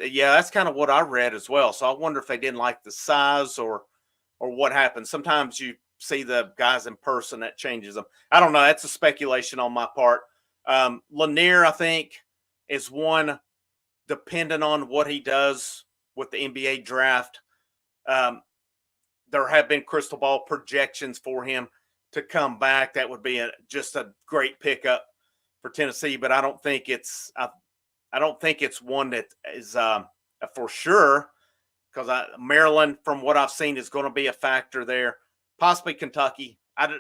kind of what I read as well. So I wonder if they didn't like the size or what happened. Sometimes you see the guys in person, that changes them. I don't know. That's a speculation on my part. Lanier, I think, is one dependent on what he does with the NBA draft. There have been crystal ball projections for him to come back. That would be just a great pickup for Tennessee, but I don't think it's one that is for sure, because Maryland, from what I've seen, is going to be a factor there. Possibly Kentucky. I've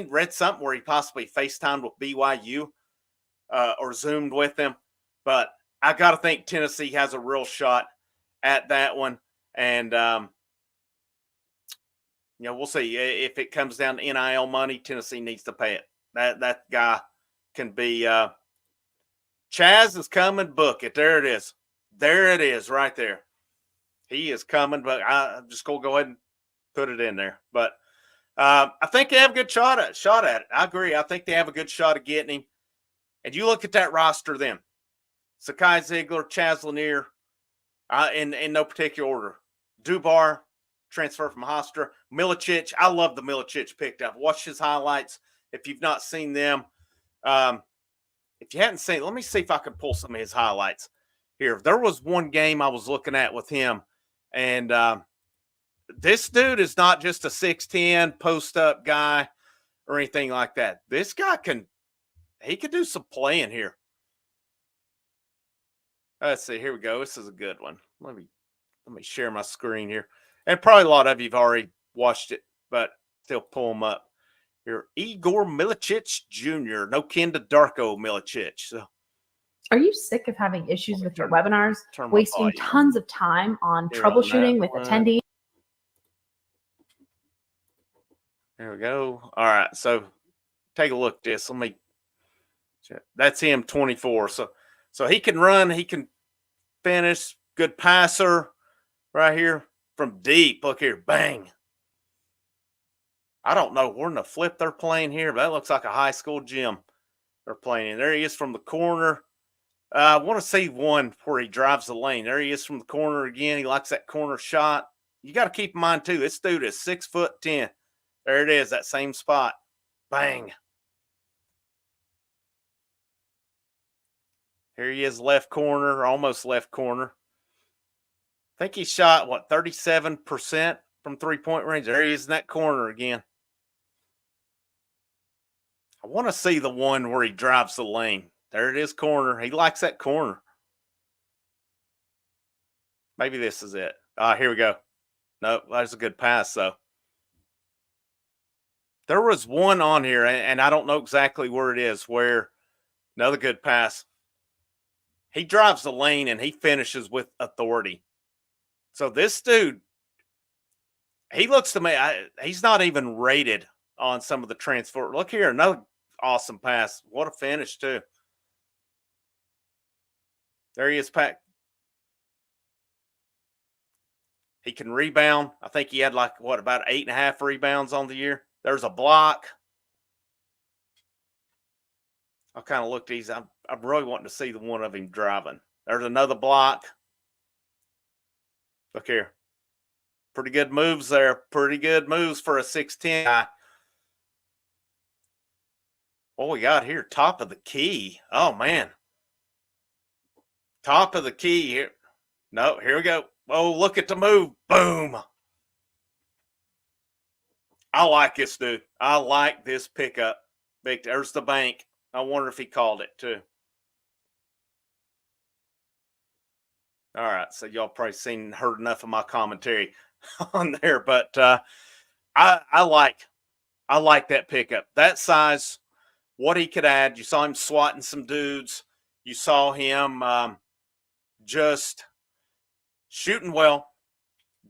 read something where he possibly FaceTimed with BYU or Zoomed with them, but I got to think Tennessee has a real shot at that one. And, we'll see. If it comes down to NIL money, Tennessee needs to pay it. That guy can be Chaz is coming, book it. There it is. There it is right there. He is coming, but I'm just going to go ahead and put it in there. But I think they have a good shot at it. I agree. I think they have a good shot of getting him. And you look at that roster then. Sakai Ziegler, Chaz Lanier, in no particular order. Dubar, transfer from Hofstra. Milicic, I love the Milicic picked up. Watch his highlights if you've not seen them. If you hadn't seen, let me see if I can pull some of his highlights here. There was one game I was looking at with him, and this dude is not just a 6'10" post-up guy or anything like that. This guy could do some playing here. Let's see. Here we go. This is a good one. Let me share my screen here. And probably a lot of you have already watched it, but still pull them up. Here, Igor Milicic Jr., no kin to Darko Milicic. So, are you sick of having issues with your webinars, wasting tons of time on troubleshooting with attendees? There we go. All right, so take a look at this. Let me check. That's him, 24. So he can run, he can finish, good passer right here from deep. Look here, bang. I don't know where in the flip they're playing here, but that looks like a high school gym they're playing in. There he is from the corner. I want to see one where he drives the lane. There he is from the corner again. He likes that corner shot. You got to keep in mind, too, this dude is 6'10". There it is, that same spot. Bang. Here he is, left corner, almost left corner. I think he shot, 37% from three-point range. There he is in that corner again. I want to see the one where he drives the lane. There it is, corner. He likes that corner. Maybe this is it. Here we go. Nope, that's a good pass, though. There was one on here, and I don't know exactly where it is, where another good pass. He drives the lane, and he finishes with authority. So this dude, he looks to me, he's not even rated on some of the transfer. Look here, another awesome pass. What a finish, too. There he is, Pat. He can rebound. I think he had about 8.5 rebounds on the year. There's a block. I'll kind of look at these. I'm really wanting to see the one of him driving. There's another block. Look here. Pretty good moves there. Pretty good moves for a 6'10" guy. What we got here? Top of the key. Oh, man. Top of the key here. No, here we go. Oh, look at the move. Boom. I like this dude. I like this pickup. There's the bank. I wonder if he called it too. All right. So y'all probably heard enough of my commentary on there, but I I like that pickup. That size, what he could add. You saw him swatting some dudes. You saw him just shooting well,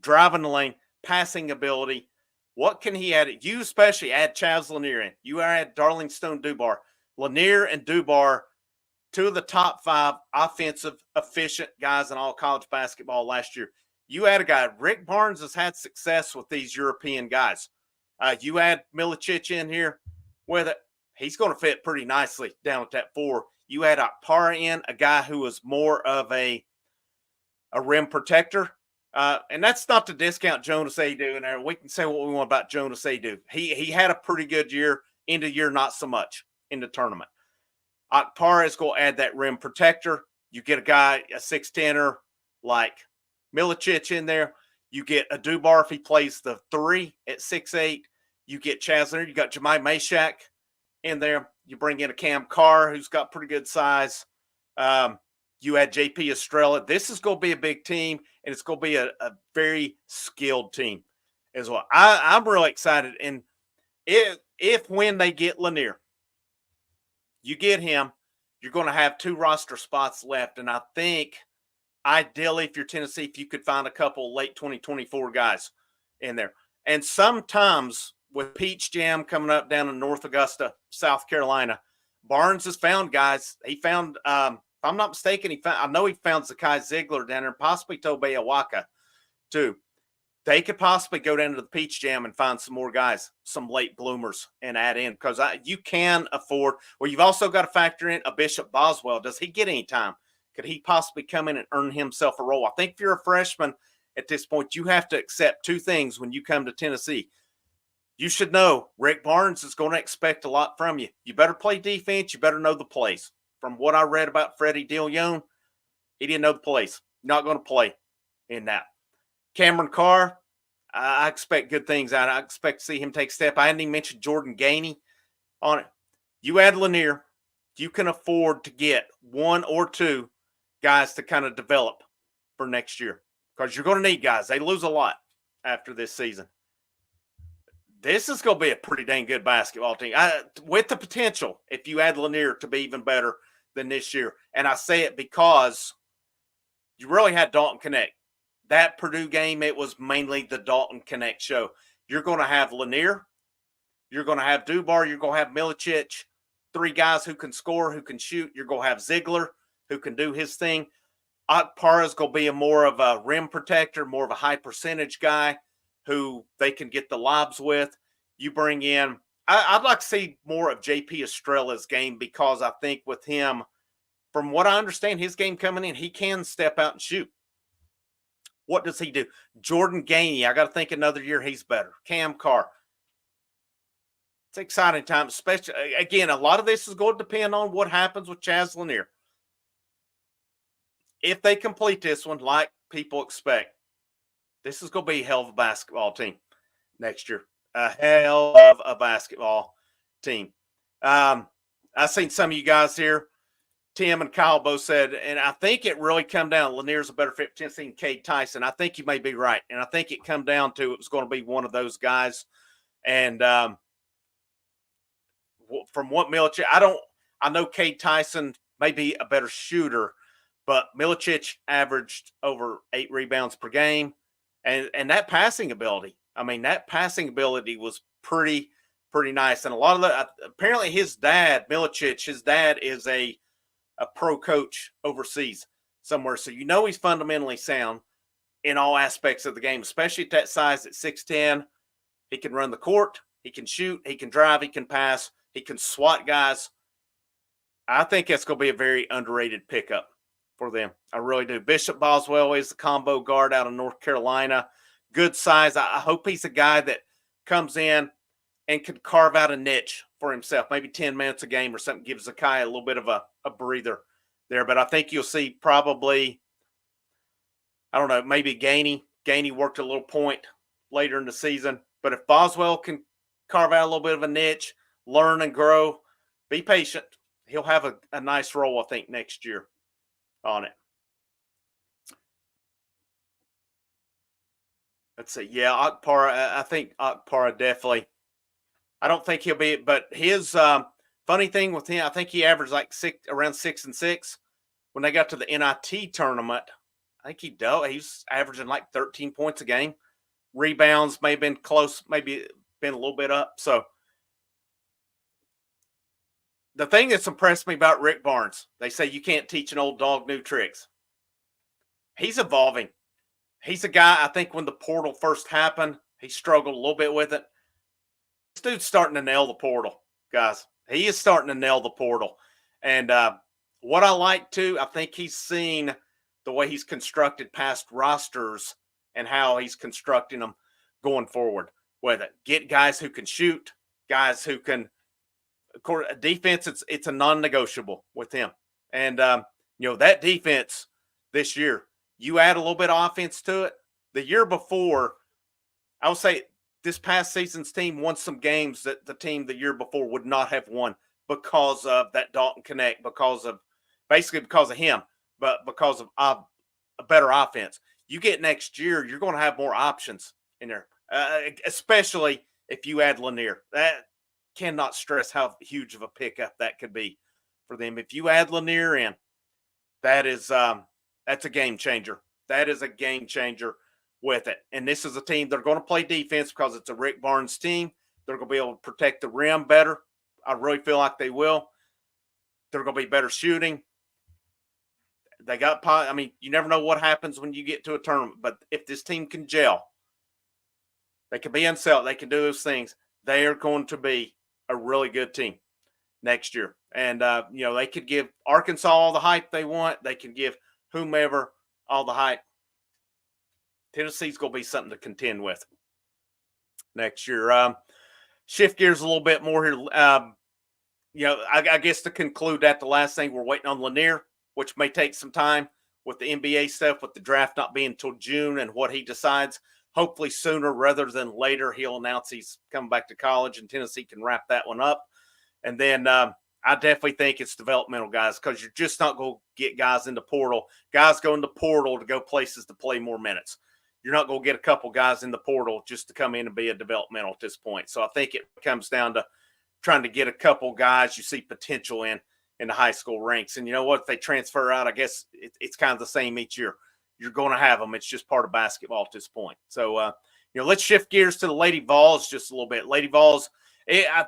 driving the lane, passing ability. What can he add? You especially add Chaz Lanier in. You add Darling Stone Dubar. Lanier and Dubar, two of the top 5 offensive, efficient guys in all college basketball last year. You add a guy, Rick Barnes has had success with these European guys. You add Milicic in here with it, he's going to fit pretty nicely down at that 4. You add Akpara in, a guy who is more of a rim protector. And that's not to discount Jonas Adu in there. We can say what we want about Jonas Adu. He had a pretty good year, end of year, not so much in the tournament. Akpara is going to add that rim protector. You get a guy, a 6'10" like Milicic in there. You get a Dubar if he plays the 3 at 6'8". You get Chazler. You got Jemai Mashak in there. You bring in a Cam Carr who's got pretty good size. You add JP Estrella. This is going to be a big team, and it's going to be a very skilled team as well. I'm really excited. And when they get Lanier, you get him, you're going to have 2 roster spots left. And I think ideally, if you're Tennessee, if you could find a couple late 2024 guys in there. And sometimes with Peach Jam coming up down in North Augusta, South Carolina, Barnes has found guys. He found, if I'm not mistaken, I know he found Zakai Ziegler down there and possibly Tobey Awaka too. They could possibly go down to the Peach Jam and find some more guys, some late bloomers, and add in because you can afford. Well, you've also got to factor in a Bishop Boswell. Does he get any time? Could he possibly come in and earn himself a role? I think if you're a freshman at this point, you have to accept 2 things when you come to Tennessee. You should know Rick Barnes is going to expect a lot from you. You better play defense. You better know the plays. From what I read about Freddie DeLeon, he didn't know the plays. Not going to play in that. Cameron Carr, I expect good things out. I expect to see him take a step. I hadn't even mentioned Jordan Gainey on it. You add Lanier, you can afford to get 1 or 2 guys to kind of develop for next year because you're going to need guys. They lose a lot after this season. This is going to be a pretty dang good basketball team with the potential, if you add Lanier, to be even better than this year. And I say it because you really had Dalton Connect. That Purdue game, it was mainly the Dalton Connect show. You're going to have Lanier. You're going to have Dubar. You're going to have Milicic. 3 guys who can score, who can shoot. You're going to have Ziegler, who can do his thing. Akpara is going to be more of a rim protector, more of a high percentage guy who they can get the lobs with. You bring in, I'd like to see more of JP Estrella's game because I think with him, from what I understand, his game coming in, he can step out and shoot. What does he do? Jordan Gainey, I got to think another year he's better. Cam Carr. It's an exciting time, especially, again, a lot of this is going to depend on what happens with Chaz Lanier. If they complete this one like people expect, this is going to be a hell of a basketball team next year. A hell of a basketball team. I've seen some of you guys here, Tim and Kyle both said, and I think it really come down, Lanier's a better fit for Tennessee than Cade Tyson. I think you may be right. And I think it come down to it was going to be one of those guys. And from what Milicic, I know Cade Tyson may be a better shooter, but Milicic averaged over 8 rebounds per game. And that passing ability, that passing ability was pretty nice. And a lot of that, apparently his dad, Milicic, his dad is a pro coach overseas somewhere. So he's fundamentally sound in all aspects of the game, especially at that size at 6'10". He can run the court, he can shoot, he can drive, he can pass, he can swat guys. I think that's going to be a very underrated pickup for them. I really do. Bishop Boswell is the combo guard out of North Carolina. Good size. I hope he's a guy that comes in and can carve out a niche for himself, maybe 10 minutes a game or something, gives Zakai a little bit of a breather there. But I think you'll see probably, I don't know, maybe Gainey. Gainey worked a little point later in the season. But if Boswell can carve out a little bit of a niche, learn and grow, be patient, he'll have a nice role, I think, next year on it. Let's see. Yeah, Akpara, I think Akpara definitely I don't think he'll be. But his funny thing with him, I think he averaged like around 6 and 6 when they got to the NIT tournament. I think he's averaging like 13 points a game. Rebounds may have been close, maybe been a little bit up. So the thing that's impressed me about Rick Barnes, they say you can't teach an old dog new tricks. He's evolving. He's a guy, I think when the portal first happened, he struggled a little bit with it. This dude's starting to nail the portal, guys. He is starting to nail the portal. And what I like too, I think he's seen the way he's constructed past rosters and how he's constructing them going forward with it. Get guys who can shoot, guys who can, of course, defense, it's a non-negotiable with him. And, that defense this year, you add a little bit of offense to it. The year before, I would say this past season's team won some games that the team the year before would not have won because of that Dalton Connect, because of him, but because of a better offense. You get next year, you're going to have more options in there, especially if you add Lanier. That cannot stress how huge of a pickup that could be for them. If you add Lanier in, that's a game changer. That is a game changer with it. And this is a team, they're going to play defense because it's a Rick Barnes team. They're going to be able to protect the rim better. I really feel like they will. They're going to be better shooting. They got, you never know what happens when you get to a tournament, but if this team can gel, they can be unsettled, they can do those things, they are going to be a really good team next year. And, they could give Arkansas all the hype they want. They can give whomever all the hype. Tennessee's going to be something to contend with next year. Shift gears a little bit more here. I guess to conclude that, the last thing, we're waiting on Lanier, which may take some time with the NBA stuff, with the draft not being until June and what he decides. Hopefully sooner rather than later, he'll announce he's coming back to college and Tennessee can wrap that one up. And then I definitely think it's developmental guys, because you're just not going to get guys in the portal. Guys go in the portal to go places to play more minutes. You're not going to get a couple guys in the portal just to come in and be a developmental at this point. So I think it comes down to trying to get a couple guys you see potential in the high school ranks. And you know what? If they transfer out, I guess it's kind of the same each year. You're going to have them. It's just part of basketball at this point. So, let's shift gears to the Lady Vols just a little bit. Lady Vols, I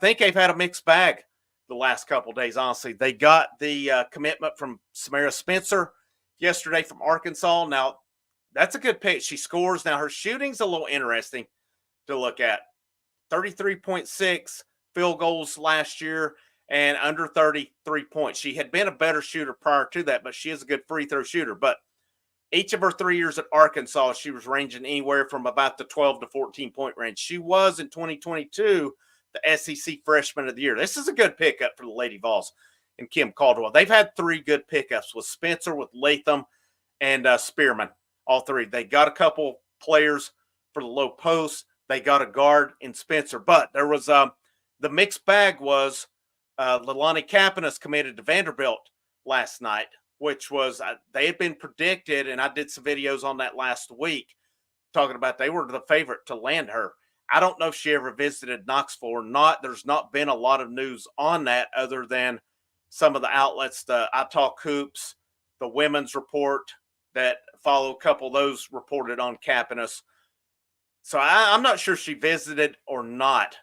think they've had a mixed bag the last couple of days, honestly. They got the commitment from Samara Spencer yesterday from Arkansas. Now, that's a good pick. She scores. Now, her shooting's a little interesting to look at. 33.6 field goals last year and under 33 points. She had been a better shooter prior to that, but she is a good free throw shooter. But each of her 3 years at Arkansas, she was ranging anywhere from about the 12 to 14 point range. She was in 2022 the SEC Freshman of the Year. This is a good pickup for the Lady Vols and Kim Caldwell. They've had 3 good pickups with Spencer, with Latham, and Spearman. All 3. They got a couple players for the low post. They got a guard in Spencer. But there was the mixed bag was Leilani Kapanis committed to Vanderbilt last night, which was they had been predicted, and I did some videos on that last week talking about they were the favorite to land her. I don't know if she ever visited Knoxville or not. There's not been a lot of news on that other than some of the outlets, the I Talk Hoops, the Women's Report that follow a couple of those reported on Kapanis. So I'm not sure she visited or not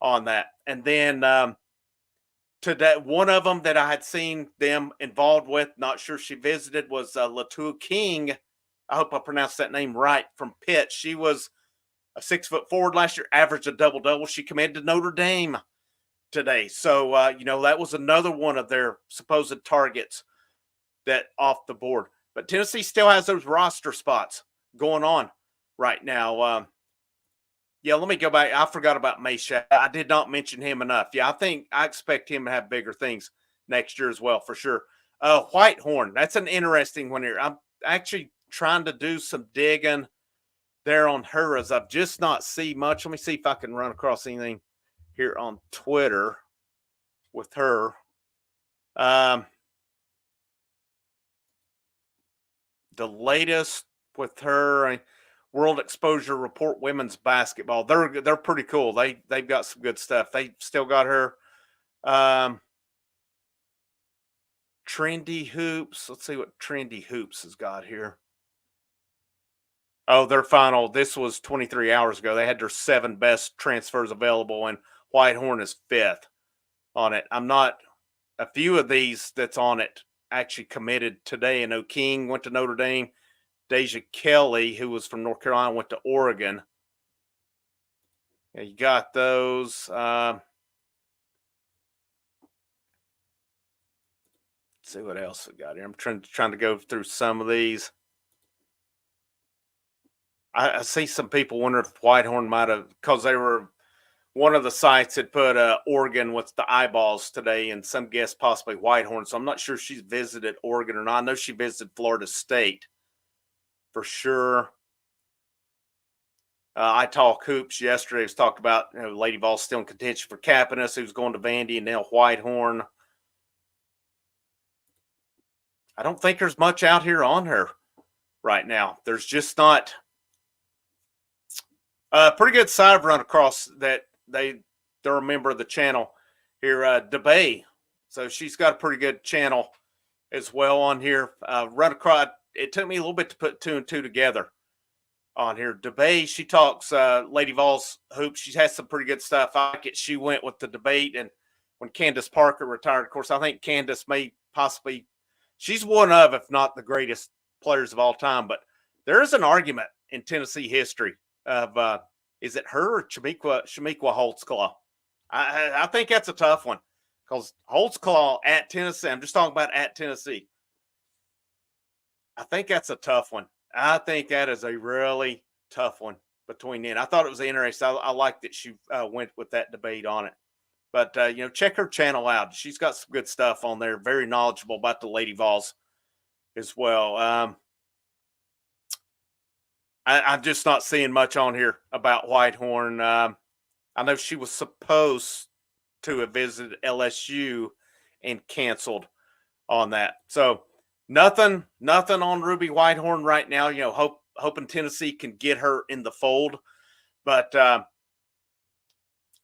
on that. And then to that, one of them that I had seen them involved with, not sure she visited, was Latua King. I hope I pronounced that name right, from Pitt. She was a 6 foot forward last year, averaged a double-double. She committed to Notre Dame today. So, that was another one of their supposed targets that off the board. But Tennessee still has those roster spots going on right now. Let me go back. I forgot about Mesha. I did not mention him enough. I expect him to have bigger things next year as well, for sure. Whitehorn, that's an interesting one here. I'm actually trying to do some digging there on her, as I've just not seen much. Let me see if I can run across anything here on Twitter with her. The latest with her, World Exposure Report women's basketball. They're pretty cool. They've got some good stuff. They still got her Trendy Hoops. Let's see what Trendy Hoops has got here. Oh, their final. This was 23 hours ago. They had their 7 best transfers available, and Whitehorn is 5th on it. I'm not a few of these that's on it actually committed today. I know King went to Notre Dame. Deja Kelly, who was from North Carolina, went to Oregon. Yeah, you got those. Let's see what else we got here. I'm trying to go through some of these. I see some people wonder if Whitehorn might have, because they were, one of the sites had put Oregon with the eyeballs today, and some guess possibly Whitehorn. So I'm not sure if she's visited Oregon or not. I know she visited Florida State for sure. I talked hoops yesterday. It was talked about, you know, Lady Vols still in contention for Capinas, who's going to Vandy, and now Whitehorn. I don't think there's much out here on her right now. There's just not. Pretty good side run across that they're a member of the channel here, DeBay. So she's got a pretty good channel as well on here. Run across. It took me a little bit to put 2 and 2 together on here. DeBay, she talks Lady Vols hoops. She has some pretty good stuff. I like it. She went with the debate, and when Candace Parker retired, of course, I think Candace may possibly, she's one of, if not the greatest players of all time. But there is an argument in Tennessee history of is it her or Shamiqua Holtzclaw? I think that's a tough one, because Holtzclaw at Tennessee, I'm just talking about at Tennessee, I think that's a tough one. I think that is a really tough one between them. I thought it was interesting. I like that she went with that debate on it. But, you know, check her channel out. She's got some good stuff on there. Very knowledgeable about the Lady Vols as well. I'm just not seeing much on here about Whitehorn. I know she was supposed to have visited LSU and canceled on that. So nothing on Ruby Whitehorn right now. You know, hoping Tennessee can get her in the fold, but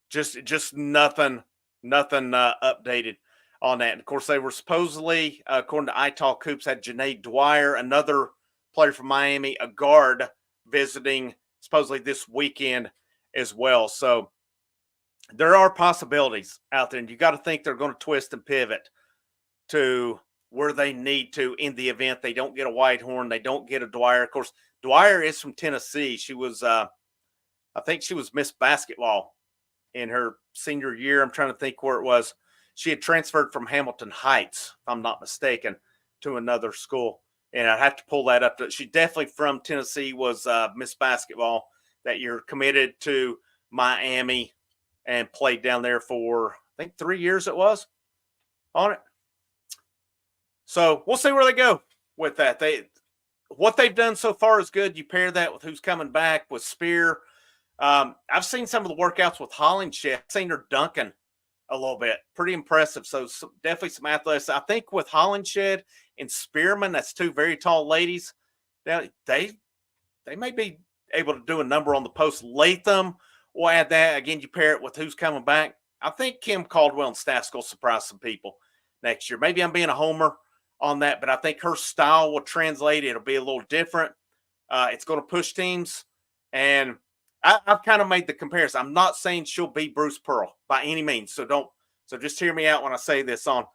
just nothing updated on that. And of course, they were supposedly, according to iTalk Hoops, had Janae Dwyer, another player from Miami, a guard, visiting supposedly this weekend as well. So there are possibilities out there, and you got to think they're going to twist and pivot to where they need to in the event they don't get a Whitehorn, they don't get a Dwyer. Of course, Dwyer is from Tennessee. She was, I think she was Miss Basketball in her senior year. I'm trying to think where it was. She had transferred from Hamilton Heights, if I'm not mistaken, to another school. And I'd have to pull that up. She definitely from Tennessee, was Miss Basketball that year, committed to Miami and played down there for, I think, 3 years it was on it. So we'll see where they go with that. What they've done so far is good. You pair that with who's coming back with Spear. I've seen some of the workouts with Hollingshed. I've seen her dunking a little bit. Pretty impressive. So definitely some athletes. I think with Hollingshed and Spearman, that's 2 very tall ladies. They may be able to do a number on the post. Latham will add that. Again, you pair it with who's coming back. I think Kim Caldwell and staff's going to surprise some people next year. Maybe I'm being a homer on that, but I think her style will translate. It'll be a little different. It's going to push teams. And I've kind of made the comparison. I'm not saying she'll be Bruce Pearl by any means. So just hear me out when I say this on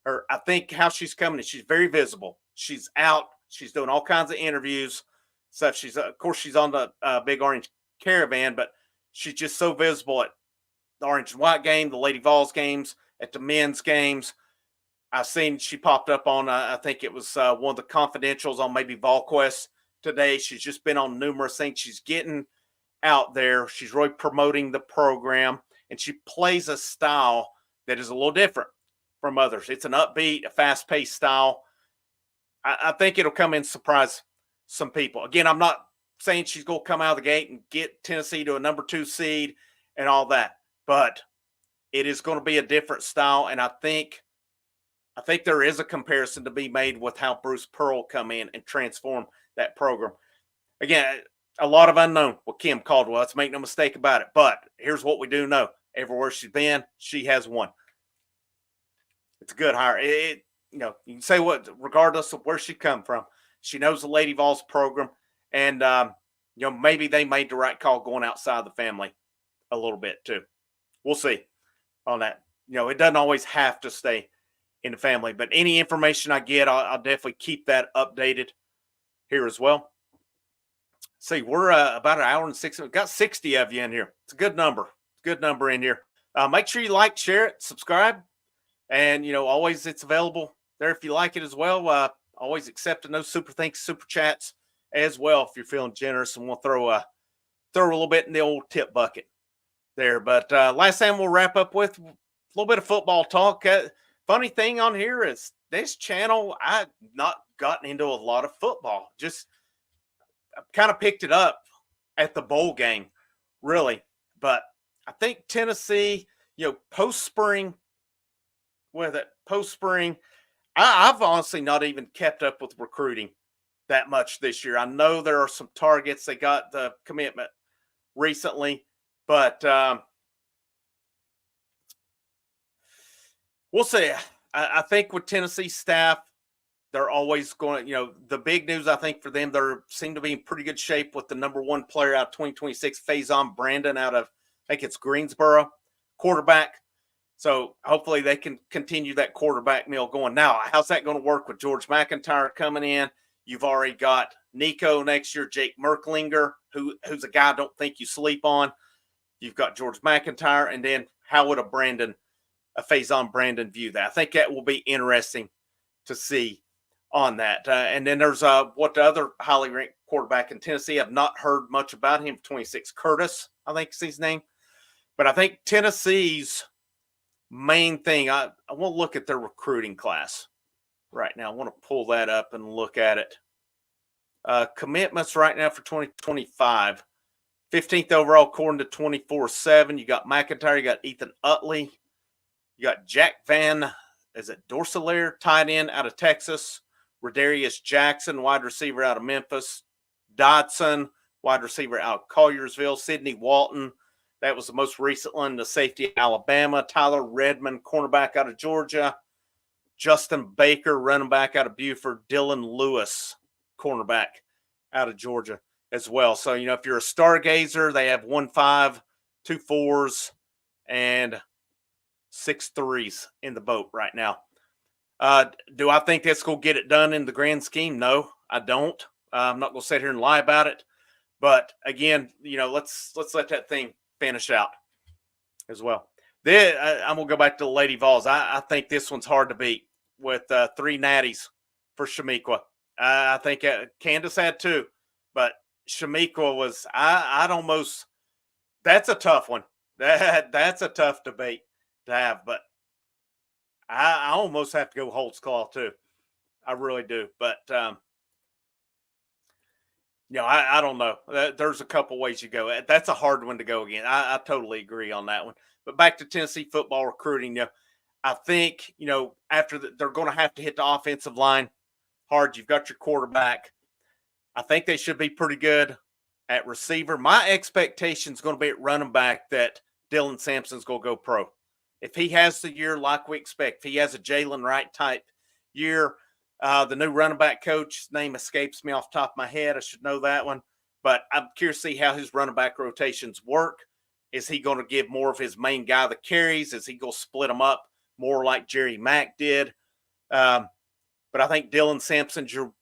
her. I think how she's coming is she's very visible. She's out. She's doing all kinds of interviews. Stuff. She's, of course, she's on the Big Orange Caravan, but she's just so visible at the Orange and White game, the Lady Vols games, at the men's games. I've seen she popped up on, I think it was one of the confidentials on maybe VolQuest today. She's just been on numerous things. She's getting out there. She's really promoting the program, and she plays a style that is a little different from others. It's an upbeat, a fast-paced style. I think it'll come in surprise some people. Again, I'm not saying she's going to come out of the gate and get Tennessee to a number 2 seed and all that, but it is going to be a different style, and I think there is a comparison to be made with how Bruce Pearl come in and transform that program. Again, a lot of unknown with Kim Caldwell. Let's make no mistake about it. But here's what we do know. Everywhere she's been, she has won. It's a good hire. You can say what, regardless of where she come from, she knows the Lady Vols program, and maybe they made the right call going outside the family a little bit too. We'll see on that. It doesn't always have to stay in the family, but any information I get, I'll definitely keep that updated here as well. See, we're about an hour and 6 minutes. Got 60 of you in here. It's a good number. It's a good number in here. Make sure you like, share it, subscribe. And, always it's available there if you like it as well. Always accepting those super thanks, super chats as well if you're feeling generous and we'll throw a little bit in the old tip bucket there. But last thing we'll wrap up with a little bit of football talk. Funny thing on here is this channel, I've not gotten into a lot of football. Just kind of picked it up at the bowl game, really. But I think Tennessee, post-spring, I've honestly not even kept up with recruiting that much this year. I know there are some targets. They got the commitment recently, but we'll see. I think with Tennessee staff, they're always going to, the big news, I think, for them, they seem to be in pretty good shape with the number one player out of 2026, Faison Brandon out of, I think it's Greensboro, quarterback. So hopefully they can continue that quarterback mill going. Now, how's that going to work with George McIntyre coming in? You've already got Nico next year, Jake Merklinger, who's a guy I don't think you sleep on. You've got George McIntyre, and then how would a Faison Brandon view that? I think that will be interesting to see on that. And then there's what the other highly ranked quarterback in Tennessee. I've not heard much about him. 26 Curtis, I think is his name. But I think Tennessee's main thing, I want to look at their recruiting class right now. I want to pull that up and look at it. Commitments right now for 2025. 15th overall according to 24/7. You got McIntyre, you got Ethan Utley, you got Jack Van, Dorselaire, tight end out of Texas, Rodarius Jackson, wide receiver out of Memphis, Dodson, wide receiver out of Colliersville, Sidney Walton, that was the most recent one, the safety of Alabama, Tyler Redmond, cornerback out of Georgia, Justin Baker, running back out of Buford, Dylan Lewis, cornerback out of Georgia as well. So, if you're a stargazer, they have 1 5, 2 4s, and 6 3s in the boat right now. Do I think that's going to get it done in the grand scheme? No, I don't. I'm not going to sit here and lie about it. But again, let's let that thing finish out as well. Then I'm going to go back to the Lady Vols. I think this one's hard to beat with 3 natties for Shamiqua. I think Candace had 2, but Shamiqua was, that's a tough one. That's a tough debate to have, but I almost have to go Holtzclaw too. I really do. But, I don't know. There's a couple ways you go. That's a hard one to go again. I totally agree on that one. But back to Tennessee football recruiting, I think, after they're going to have to hit the offensive line hard. You've got your quarterback. I think they should be pretty good at receiver. My expectation is going to be at running back that Dylan Sampson's going to go pro. If he has the year like we expect, if he has a Jalen Wright type year, the new running back coach, his name escapes me off the top of my head. I should know that one. But I'm curious to see how his running back rotations work. Is he going to give more of his main guy the carries? Is he going to split them up more like Jerry Mack did? But I think Dylan Sampson's your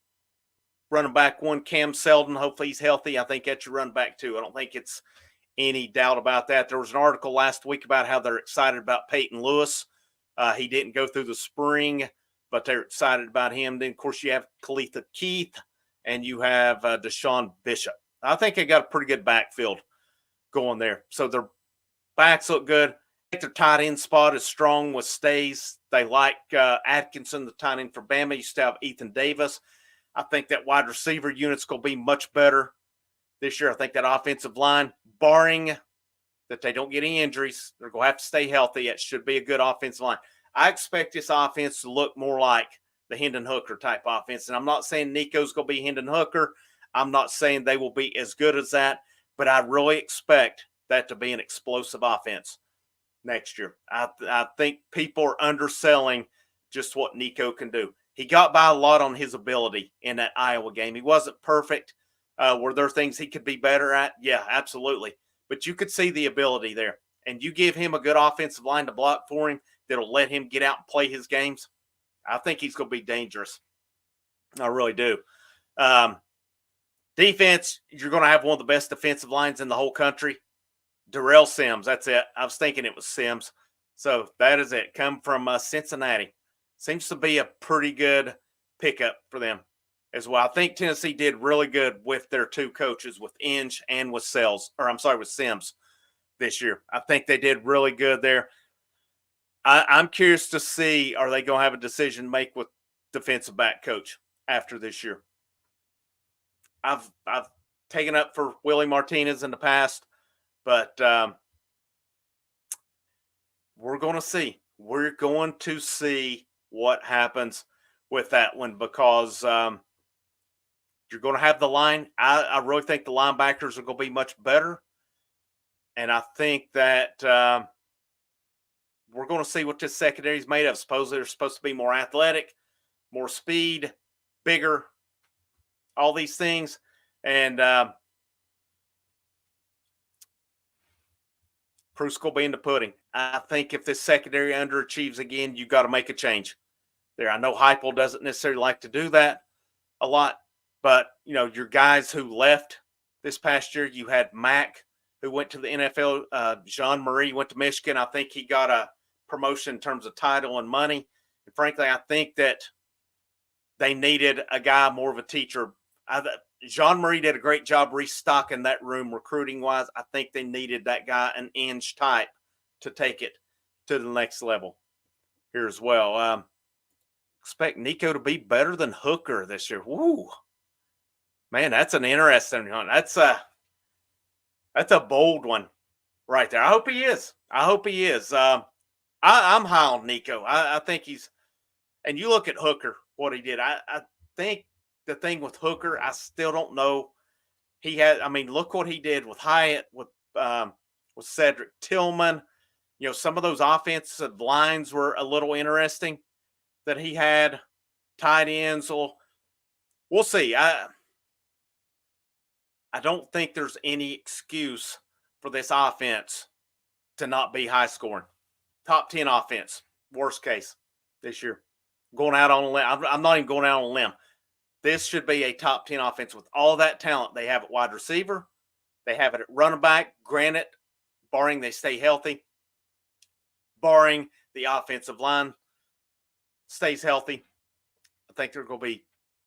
running back 1. Cam Selden, hopefully he's healthy. I think that's your running back 2. I don't think it's any doubt about that. There was an article last week about how they're excited about Peyton Lewis. He didn't go through the spring, but they're excited about him. Then, of course, you have Kalitha Keith and you have Deshaun Bishop. I think they got a pretty good backfield going there. So their backs look good. I think their tight end spot is strong with Stays. They like Atkinson, the tight end for Bama. You still have Ethan Davis. I think that wide receiver unit's going to be much better this year. I think that offensive line, barring that they don't get any injuries, they're going to have to stay healthy. It should be a good offensive line. I expect this offense to look more like the Hendon Hooker type offense. And I'm not saying Nico's going to be Hendon Hooker. I'm not saying they will be as good as that, but I really expect that to be an explosive offense next year. I think people are underselling just what Nico can do. He got by a lot on his ability in that Iowa game. He wasn't perfect. Were there things he could be better at? Yeah, absolutely. But you could see the ability there. And you give him a good offensive line to block for him that'll let him get out and play his games. I think he's going to be dangerous. I really do. Defense, you're going to have one of the best defensive lines in the whole country. Darrell Sims, that's it. I was thinking it was Sims. So that is it. Come from Cincinnati. Seems to be a pretty good pickup for them as well. I think Tennessee did really good with their two coaches, with Inge and with with Sims this year. I think they did really good there. I'm curious to see, are they going to have a decision to make with defensive back coach after this year? I've taken up for Willie Martinez in the past, but we're going to see. We're going to see what happens with that one, because you're going to have the line. I really think the linebackers are going to be much better. And I think that we're going to see what this secondary is made of. Supposedly they're supposed to be more athletic, more speed, bigger, all these things. And proof's going to be in the pudding. I think if this secondary underachieves again, you got to make a change there. I know Heupel doesn't necessarily like to do that a lot, but your guys who left this past year, you had Mack, who went to the NFL. Jean-Marie went to Michigan. I think he got a promotion in terms of title and money. And frankly, I think that they needed a guy, more of a teacher. Jean-Marie did a great job restocking that room recruiting-wise. I think they needed that guy, an Inge type, to take it to the next level here as well. Expect Nico to be better than Hooker this year. Woo. Man, that's an interesting one. That's a bold one right there. I hope he is. I'm high on Nico. I think he's – and you look at Hooker, what he did. I think the thing with Hooker, I still don't know. Look what he did with Hyatt, with Cedric Tillman. Some of those offensive lines were a little interesting that he had. Tight ends. So we'll see. I don't think there's any excuse for this offense to not be high scoring. Top 10 offense, worst case this year. Going out on a limb. I'm not even going out on a limb. This should be a top 10 offense with all that talent they have at wide receiver. They have it at running back. Granted, barring they stay healthy, barring the offensive line stays healthy, I think they're going to be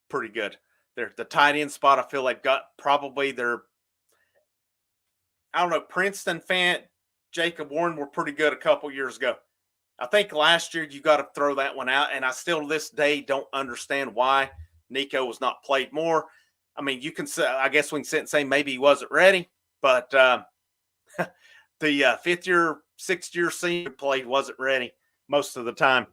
pretty good. The tight end spot, I feel they've got probably Princeton, Fant, Jacob Warren were pretty good a couple years ago. I think last year you got to throw that one out, and I still to this day don't understand why Nico was not played more. You can say, I guess we can sit and say maybe he wasn't ready, but the fifth-year, sixth-year senior played wasn't ready most of the time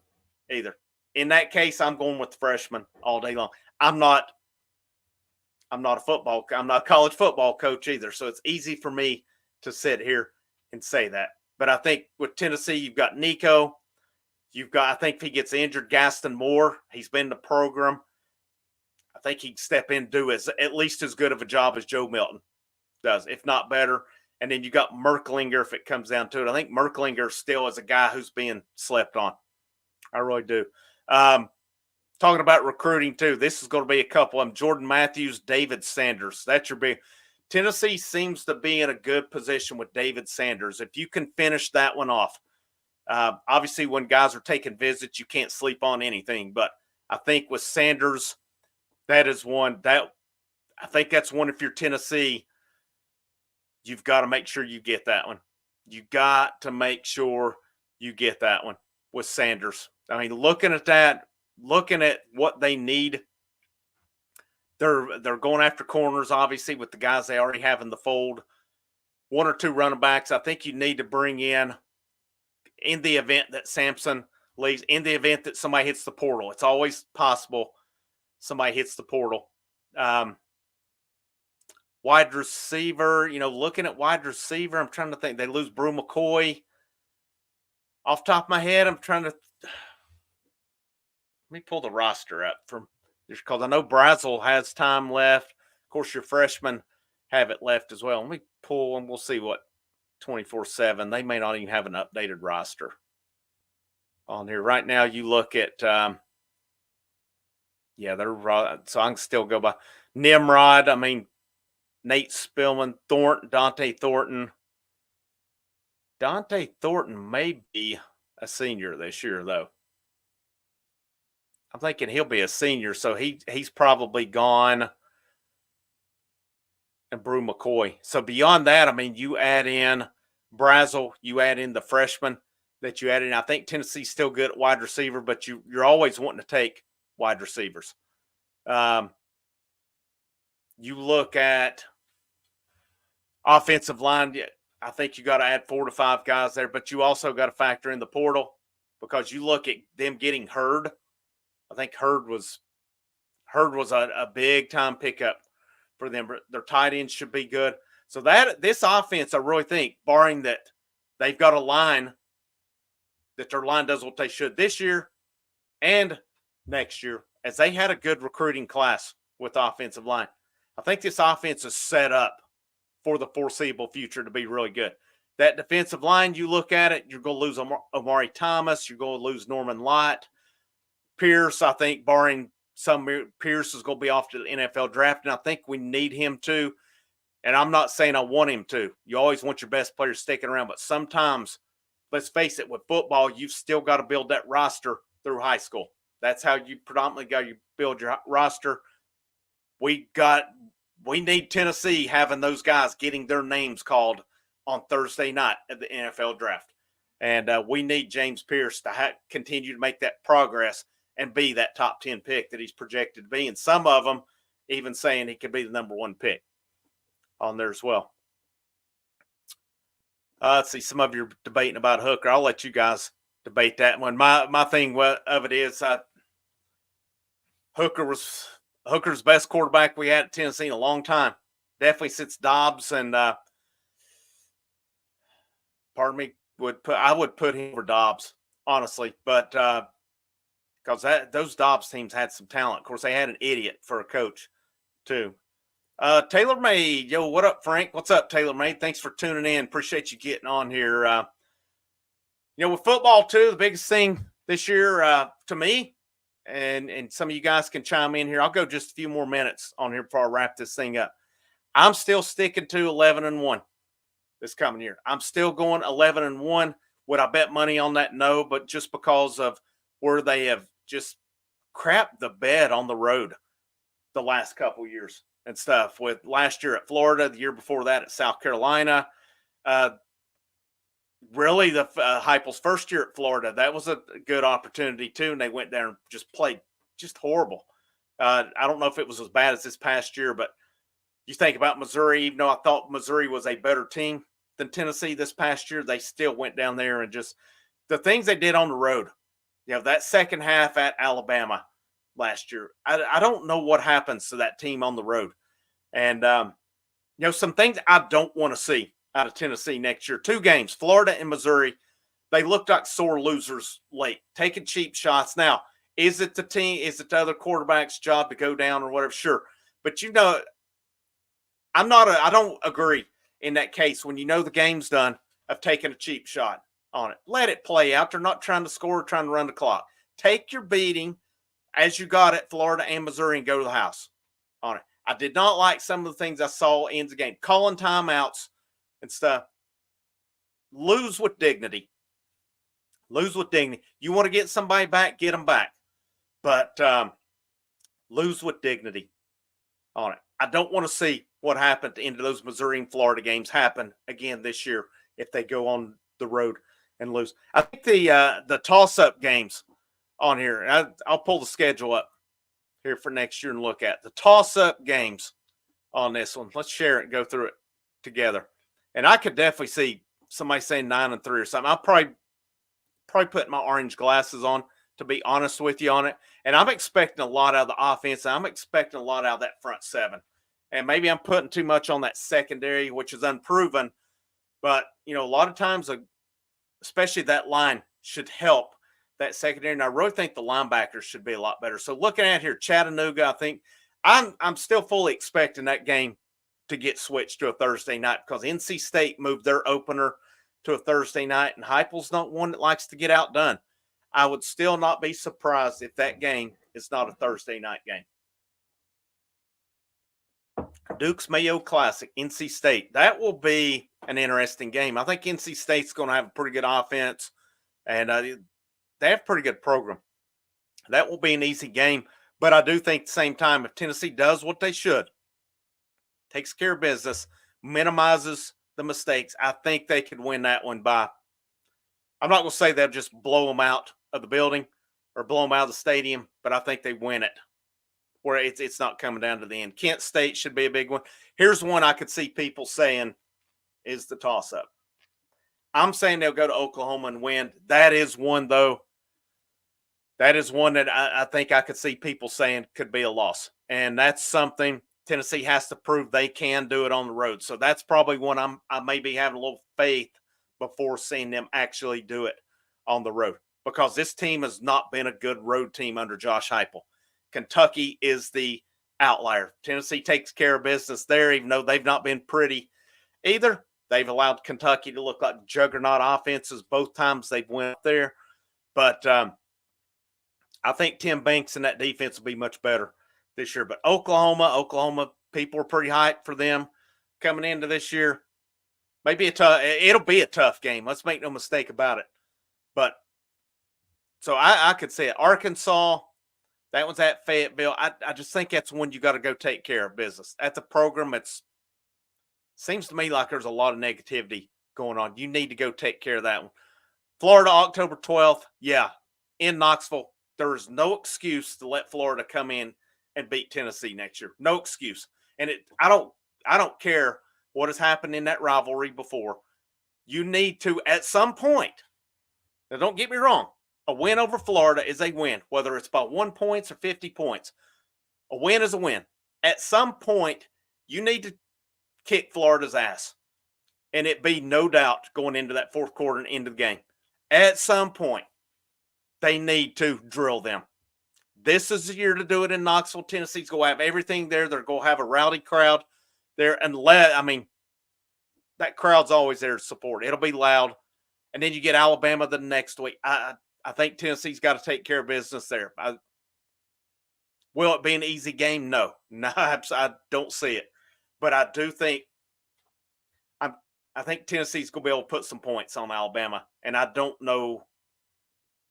either. In that case, I'm going with the freshman all day long. I'm not a college football coach either, so it's easy for me to sit here and say that. But I think with Tennessee, you've got Nico. I think if he gets injured, Gaston Moore. He's been in the program. I think he can step in and do at least as good of a job as Joe Milton does, if not better. And then you got Merklinger if it comes down to it. I think Merklinger still is a guy who's being slept on. I really do. Talking about recruiting too, this is going to be a couple of them. Jordan Matthews, David Sanders. That's your big. Tennessee seems to be in a good position with David Sanders. If you can finish that one off, obviously when guys are taking visits, you can't sleep on anything. But I think with Sanders, that is one that I think that's one. If you're Tennessee, you've got to make sure you get that one. You got to make sure you get that one with Sanders. Looking at that, looking at what they need, they're going after corners, obviously, with the guys they already have in the fold. One or two running backs. I think you need to bring in the event that Sampson leaves, in the event that somebody hits the portal. It's always possible somebody hits the portal. Wide receiver, looking at wide receiver, I'm trying to think. They lose Brew McCoy. Off the top of my head, I'm trying to let me pull the roster up from just because I know Brazel has time left. Of course, your freshmen have it left as well. Let me pull and we'll see what 24/7. They may not even have an updated roster on here right now. You look at, they're so I can still go by Nimrod. I mean, Nate Spillman, Dante Thornton. Dante Thornton may be a senior this year, though. I'm thinking he'll be a senior, so he's probably gone. And Brew McCoy. So beyond that, I mean, you add in Brazel, you add in the freshman that you added in. I think Tennessee's still good at wide receiver, but you're always wanting to take wide receivers. You look at offensive line. I think you got to add 4 to 5 guys there, but you also got to factor in the portal because you look at them getting Hurd. I think Hurd was a big time pickup for them. Their tight ends should be good. So this offense, I really think, barring that they've got a line that their line does what they should this year and next year, as they had a good recruiting class with offensive line. I think this offense is set up for the foreseeable future to be really good. That defensive line, you look at it, you're going to lose Omari Thomas. You're going to lose Norman Lott. Pierce, I think, barring Pierce is going to be off to the NFL draft, and I think we need him to. And I'm not saying I want him to. You always want your best players sticking around, but sometimes, let's face it, with football, you've still got to build that roster through high school. That's how you predominantly build your roster. We need Tennessee having those guys getting their names called on Thursday night at the NFL draft. And we need James Pierce to continue to make that progress and be that top 10 pick that he's projected to be. And some of them even saying he could be the number 1 pick on there as well. Let's see, some of you are debating about Hooker. I'll let you guys debate that one. My thing of it is Hooker's best quarterback we had at Tennessee in a long time. Definitely since Dobbs and I would put him over Dobbs, honestly. But because those Dobbs teams had some talent. Of course, they had an idiot for a coach, too. Taylor Made. Yo, what up, Frank? What's up, Taylor Made? Thanks for tuning in. Appreciate you getting on here. With football, too, the biggest thing this year to me, and some of you guys can chime in here. I'll go just a few more minutes on here before I wrap this thing up. I'm still sticking to 11-1 this coming year. I'm still going 11-1. Would I bet money on that? No, but just because of where they have just crapped the bed on the road the last couple years and stuff, with last year at Florida, the year before that at South Carolina. Really, the Heupel's first year at Florida, that was a good opportunity too, and they went there and just played just horrible. I don't know if it was as bad as this past year, but you think about Missouri, even though I thought Missouri was a better team than Tennessee this past year, they still went down there and just the things they did on the road. That second half at Alabama last year, I don't know what happens to that team on the road. And, some things I don't want to see out of Tennessee next year. 2 games, Florida and Missouri, they looked like sore losers late, taking cheap shots. Now, is it the other quarterback's job to go down or whatever? Sure. But, I don't agree in that case when the game's done of taking a cheap shot on it. Let it play out. They're not trying to score or trying to run the clock. Take your beating as you got at Florida and Missouri and go to the house on it. I did not like some of the things I saw in the game. Calling timeouts and stuff. Lose with dignity. Lose with dignity. You want to get somebody back, get them back. But lose with dignity on it. I don't want to see what happened into those Missouri and Florida games happen again this year if they go on the road and lose. I think the toss-up games on here, I'll pull the schedule up here for next year and look at the toss-up games on this one. Let's share it and go through it together. And I could definitely see somebody saying 9-3 or something. I'll probably put my orange glasses on, to be honest with you on it. And I'm expecting a lot out of the offense. I'm expecting a lot out of that front 7. and maybe I'm putting too much on that secondary, which is unproven. But, a lot of times, especially that line should help that secondary. And I really think the linebackers should be a lot better. So looking at here, Chattanooga, I think I'm still fully expecting that game to get switched to a Thursday night because NC State moved their opener to a Thursday night, and Heupel's not one that likes to get outdone. I would still not be surprised if that game is not a Thursday night game. Duke's Mayo Classic, NC State. That will be an interesting game. I think NC State's going to have a pretty good offense, and they have a pretty good program. That will be an easy game, but I do think at the same time, if Tennessee does what they should, takes care of business, minimizes the mistakes, I think they could win that one by, I'm not going to say they'll just blow them out of the building or blow them out of the stadium, but I think they win it where it's not coming down to the end. Kent State should be a big one. Here's one I could see people saying is the toss-up. I'm saying they'll go to Oklahoma and win. That is one, though. That is one that I think I could see people saying could be a loss. And that's something Tennessee has to prove they can do it on the road. So that's probably one I may be having a little faith before seeing them actually do it on the road. Because this team has not been a good road team under Josh Heupel. Kentucky is the outlier. Tennessee takes care of business there, even though they've not been pretty either. They've allowed Kentucky to look like juggernaut offenses both times they've went there. But I think Tim Banks and that defense will be much better this year. But Oklahoma, people are pretty hyped for them coming into this year. It'll be a tough game. Let's make no mistake about it. But so I could say it. Arkansas, that one's at Fayetteville. I just think that's one you got to go take care of business. At the program, seems to me like there's a lot of negativity going on. You need to go take care of that one. Florida, October 12th. Yeah, in Knoxville. There is no excuse to let Florida come in and beat Tennessee next year. No excuse. And I don't care what has happened in that rivalry before. You need to, at some point, now don't get me wrong, a win over Florida is a win, whether it's by 1 point or 50 points. A win is a win. At some point, you need to kick Florida's ass. And it be no doubt going into that fourth quarter and into the game. At some point, they need to drill them. This is the year to do it in Knoxville. Tennessee's going to have everything there. They're going to have a rowdy crowd there. That crowd's always there to support. It'll be loud. And then you get Alabama the next week. I think Tennessee's got to take care of business there. Will it be an easy game? No, I don't see it. But I do think I think Tennessee's going to be able to put some points on Alabama. And I don't know.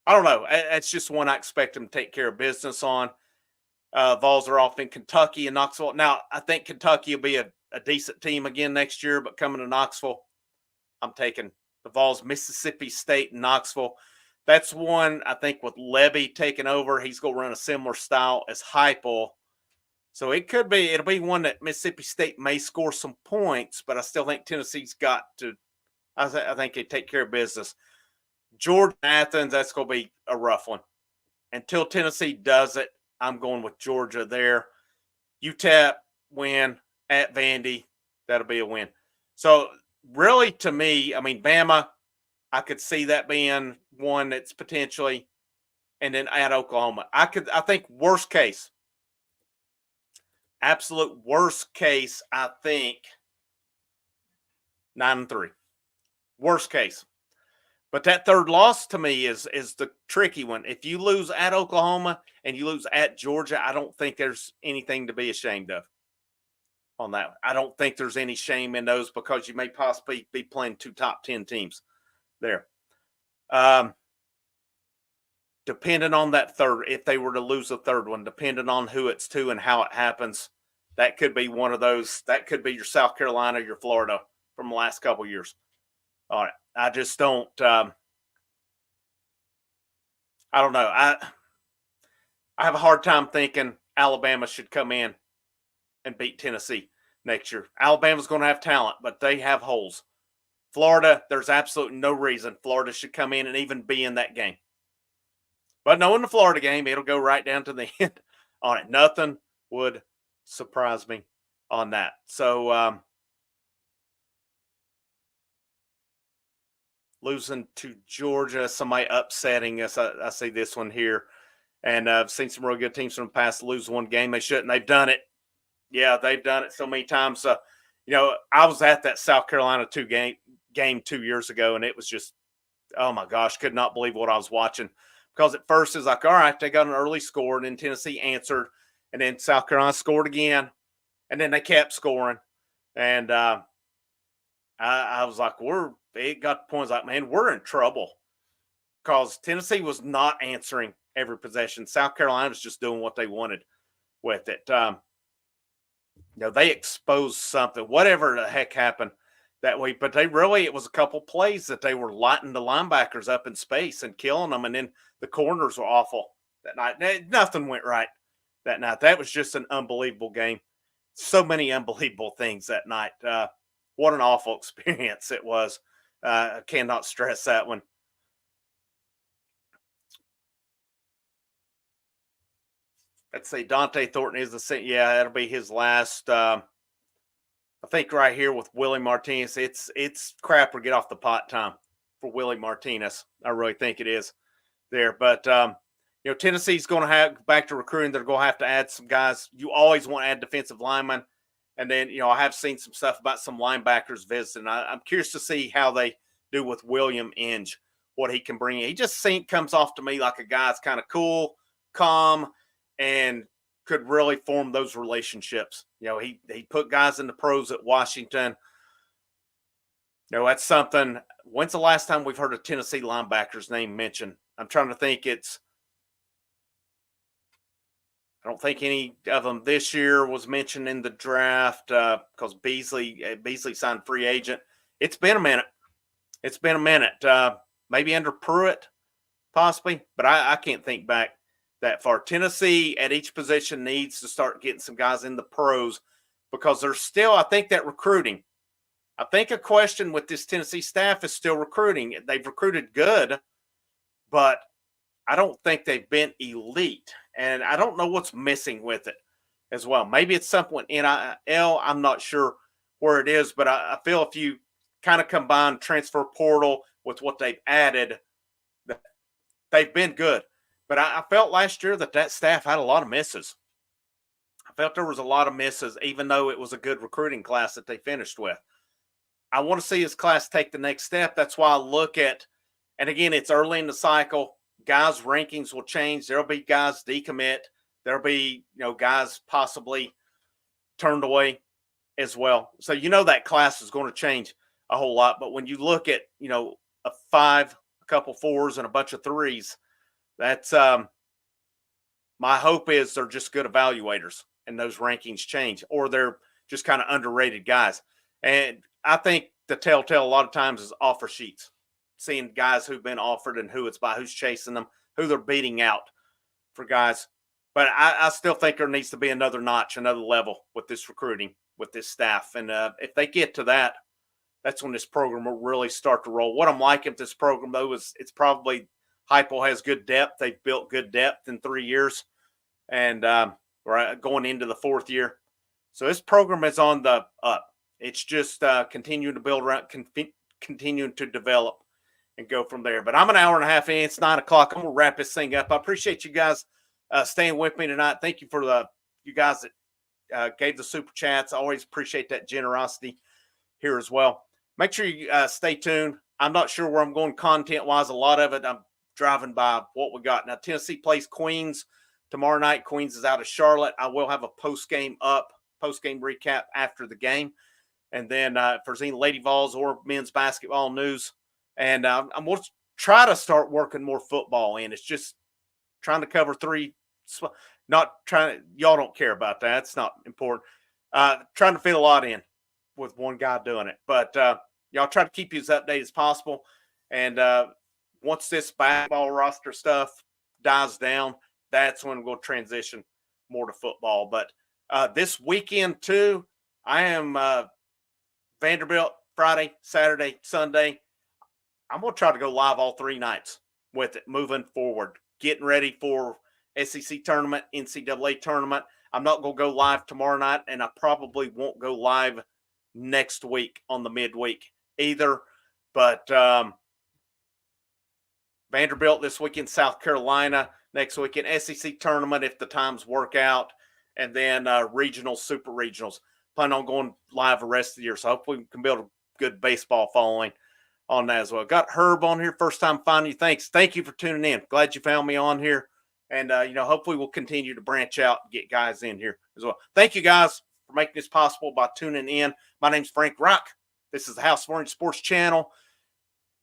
It's just one I expect them to take care of business on. Vols are off in Kentucky and Knoxville. Now, I think Kentucky will be a decent team again next year, but coming to Knoxville, I'm taking the Vols, Mississippi State, and Knoxville. That's one, I think, with Levy taking over, he's going to run a similar style as Heupel. So it'll be one that Mississippi State may score some points, but I still think Tennessee's got to, I think they take care of business. Georgia, Athens, that's going to be a rough one. Until Tennessee does it, I'm going with Georgia there. UTEP, win. At Vandy, that'll be a win. So really, to me, Bama, I could see that being one that's potentially, and then at Oklahoma. I think worst case, absolute worst case, I think 9-3. Worst case. But that third loss to me is the tricky one. If you lose at Oklahoma and you lose at Georgia, I don't think there's anything to be ashamed of on that one. I don't think there's any shame in those because you may possibly be playing two top 10 teams there. Depending on that third, if they were to lose a third one, depending on who it's to and how it happens, that could be one of those. That could be your South Carolina, your Florida from the last couple of years. All right. I just don't I don't know. I have a hard time thinking Alabama should come in and beat Tennessee next year. Alabama's going to have talent, but they have holes. Florida, there's absolutely no reason Florida should come in and even be in that game. But knowing the Florida game, it'll go right down to the end on it. Nothing would surprise me on that. So losing to Georgia, somebody upsetting us. I see this one here. And I've seen some real good teams from the past lose one game they shouldn't. They've done it. Yeah, they've done it so many times. I was at that South Carolina game 2 years ago, and it was just, oh my gosh, could not believe what I was watching. Because at first it's like, all right, they got an early score, and then Tennessee answered, and then South Carolina scored again, and then they kept scoring. And I was like, it got the points like, man, we're in trouble. Because Tennessee was not answering every possession. South Carolina was just doing what they wanted with it. They exposed something, whatever the heck happened that week. But it was a couple plays that they were lighting the linebackers up in space and killing them. And then the corners were awful that night. Nothing went right that night. That was just an unbelievable game. So many unbelievable things that night. What an awful experience it was. I cannot stress that one. Let's say Dante Thornton is the same. Yeah, that'll be his last. I think right here with Willie Martinez, it's crap or get off the pot time for Willie Martinez. I really think it is there. But Tennessee's going to have back to recruiting. They're going to have to add some guys. You always want to add defensive linemen, and then I have seen some stuff about some linebackers visiting. I'm curious to see how they do with William Inge, what he can bring. He just comes off to me like a guy that's kind of cool, calm, and could really form those relationships. He put guys in the pros at Washington. That's something. When's the last time we've heard a Tennessee linebacker's name mentioned? I'm trying to think. I don't think any of them this year was mentioned in the draft because Beasley signed free agent. It's been a minute. Maybe under Pruitt, possibly, but I can't think back that far. Tennessee at each position needs to start getting some guys in the pros because there's still, I think, that recruiting. I think a question with this Tennessee staff is still recruiting. They've recruited good, but I don't think they've been elite. And I don't know what's missing with it as well. Maybe it's something with NIL. I'm not sure where it is, but I feel if you kind of combine transfer portal with what they've added, they've been good. But I felt last year that staff had a lot of misses. I felt there was a lot of misses, even though it was a good recruiting class that they finished with. I want to see this class take the next step. That's why I look at, and again, it's early in the cycle. Guys' rankings will change. There'll be guys decommit. There'll be, guys possibly turned away as well. So, that class is going to change a whole lot. But when you look at, a 5, a couple 4s, and a bunch of 3s, that's my hope is they're just good evaluators and those rankings change, or they're just kind of underrated guys. And I think the telltale a lot of times is offer sheets, seeing guys who've been offered and who it's by, who's chasing them, who they're beating out for guys. But I still think there needs to be another notch, another level with this recruiting, with this staff. And if they get to that, that's when this program will really start to roll. What I'm liking with this program, though, is it's probably – Heupel has good depth. They've built good depth in 3 years, and going into the 4th year. So this program is on the up. It's just continuing to build around, continuing to develop, and go from there. But I'm an hour and a half in. It's 9 o'clock. I'm going to wrap this thing up. I appreciate you guys staying with me tonight. Thank you for you guys that gave the super chats. I always appreciate that generosity here as well. Make sure you stay tuned. I'm not sure where I'm going content-wise. A lot of it I'm driving by what we got. Now, Tennessee plays Queens tomorrow night. Queens is out of Charlotte. I will have a post-game recap after the game. And then if there's any Lady Vols or men's basketball news. And I'm going to try to start working more football in. It's just trying to cover 3. Y'all don't care about that. It's not important. Trying to fit a lot in with one guy doing it. But y'all try to keep you as updated as possible. And once this basketball roster stuff dies down, that's when we'll transition more to football. But this weekend, too, I am Vanderbilt Friday, Saturday, Sunday. I'm going to try to go live all 3 nights with it moving forward, getting ready for SEC tournament, NCAA tournament. I'm not going to go live tomorrow night, and I probably won't go live next week on the midweek either. But Vanderbilt this weekend, South Carolina next weekend, SEC tournament if the times work out, and then regional, super regionals. Plan on going live the rest of the year, so hopefully we can build a good baseball following on that as well. Got Herb on here, first time finding you. Thanks. Thank you for tuning in. Glad you found me on here. And, hopefully we'll continue to branch out and get guys in here as well. Thank you guys for making this possible by tuning in. My name's Frank Rock. This is the House of Orange Sports Channel.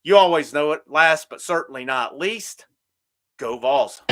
You always know it. Last but certainly not least, go Vols.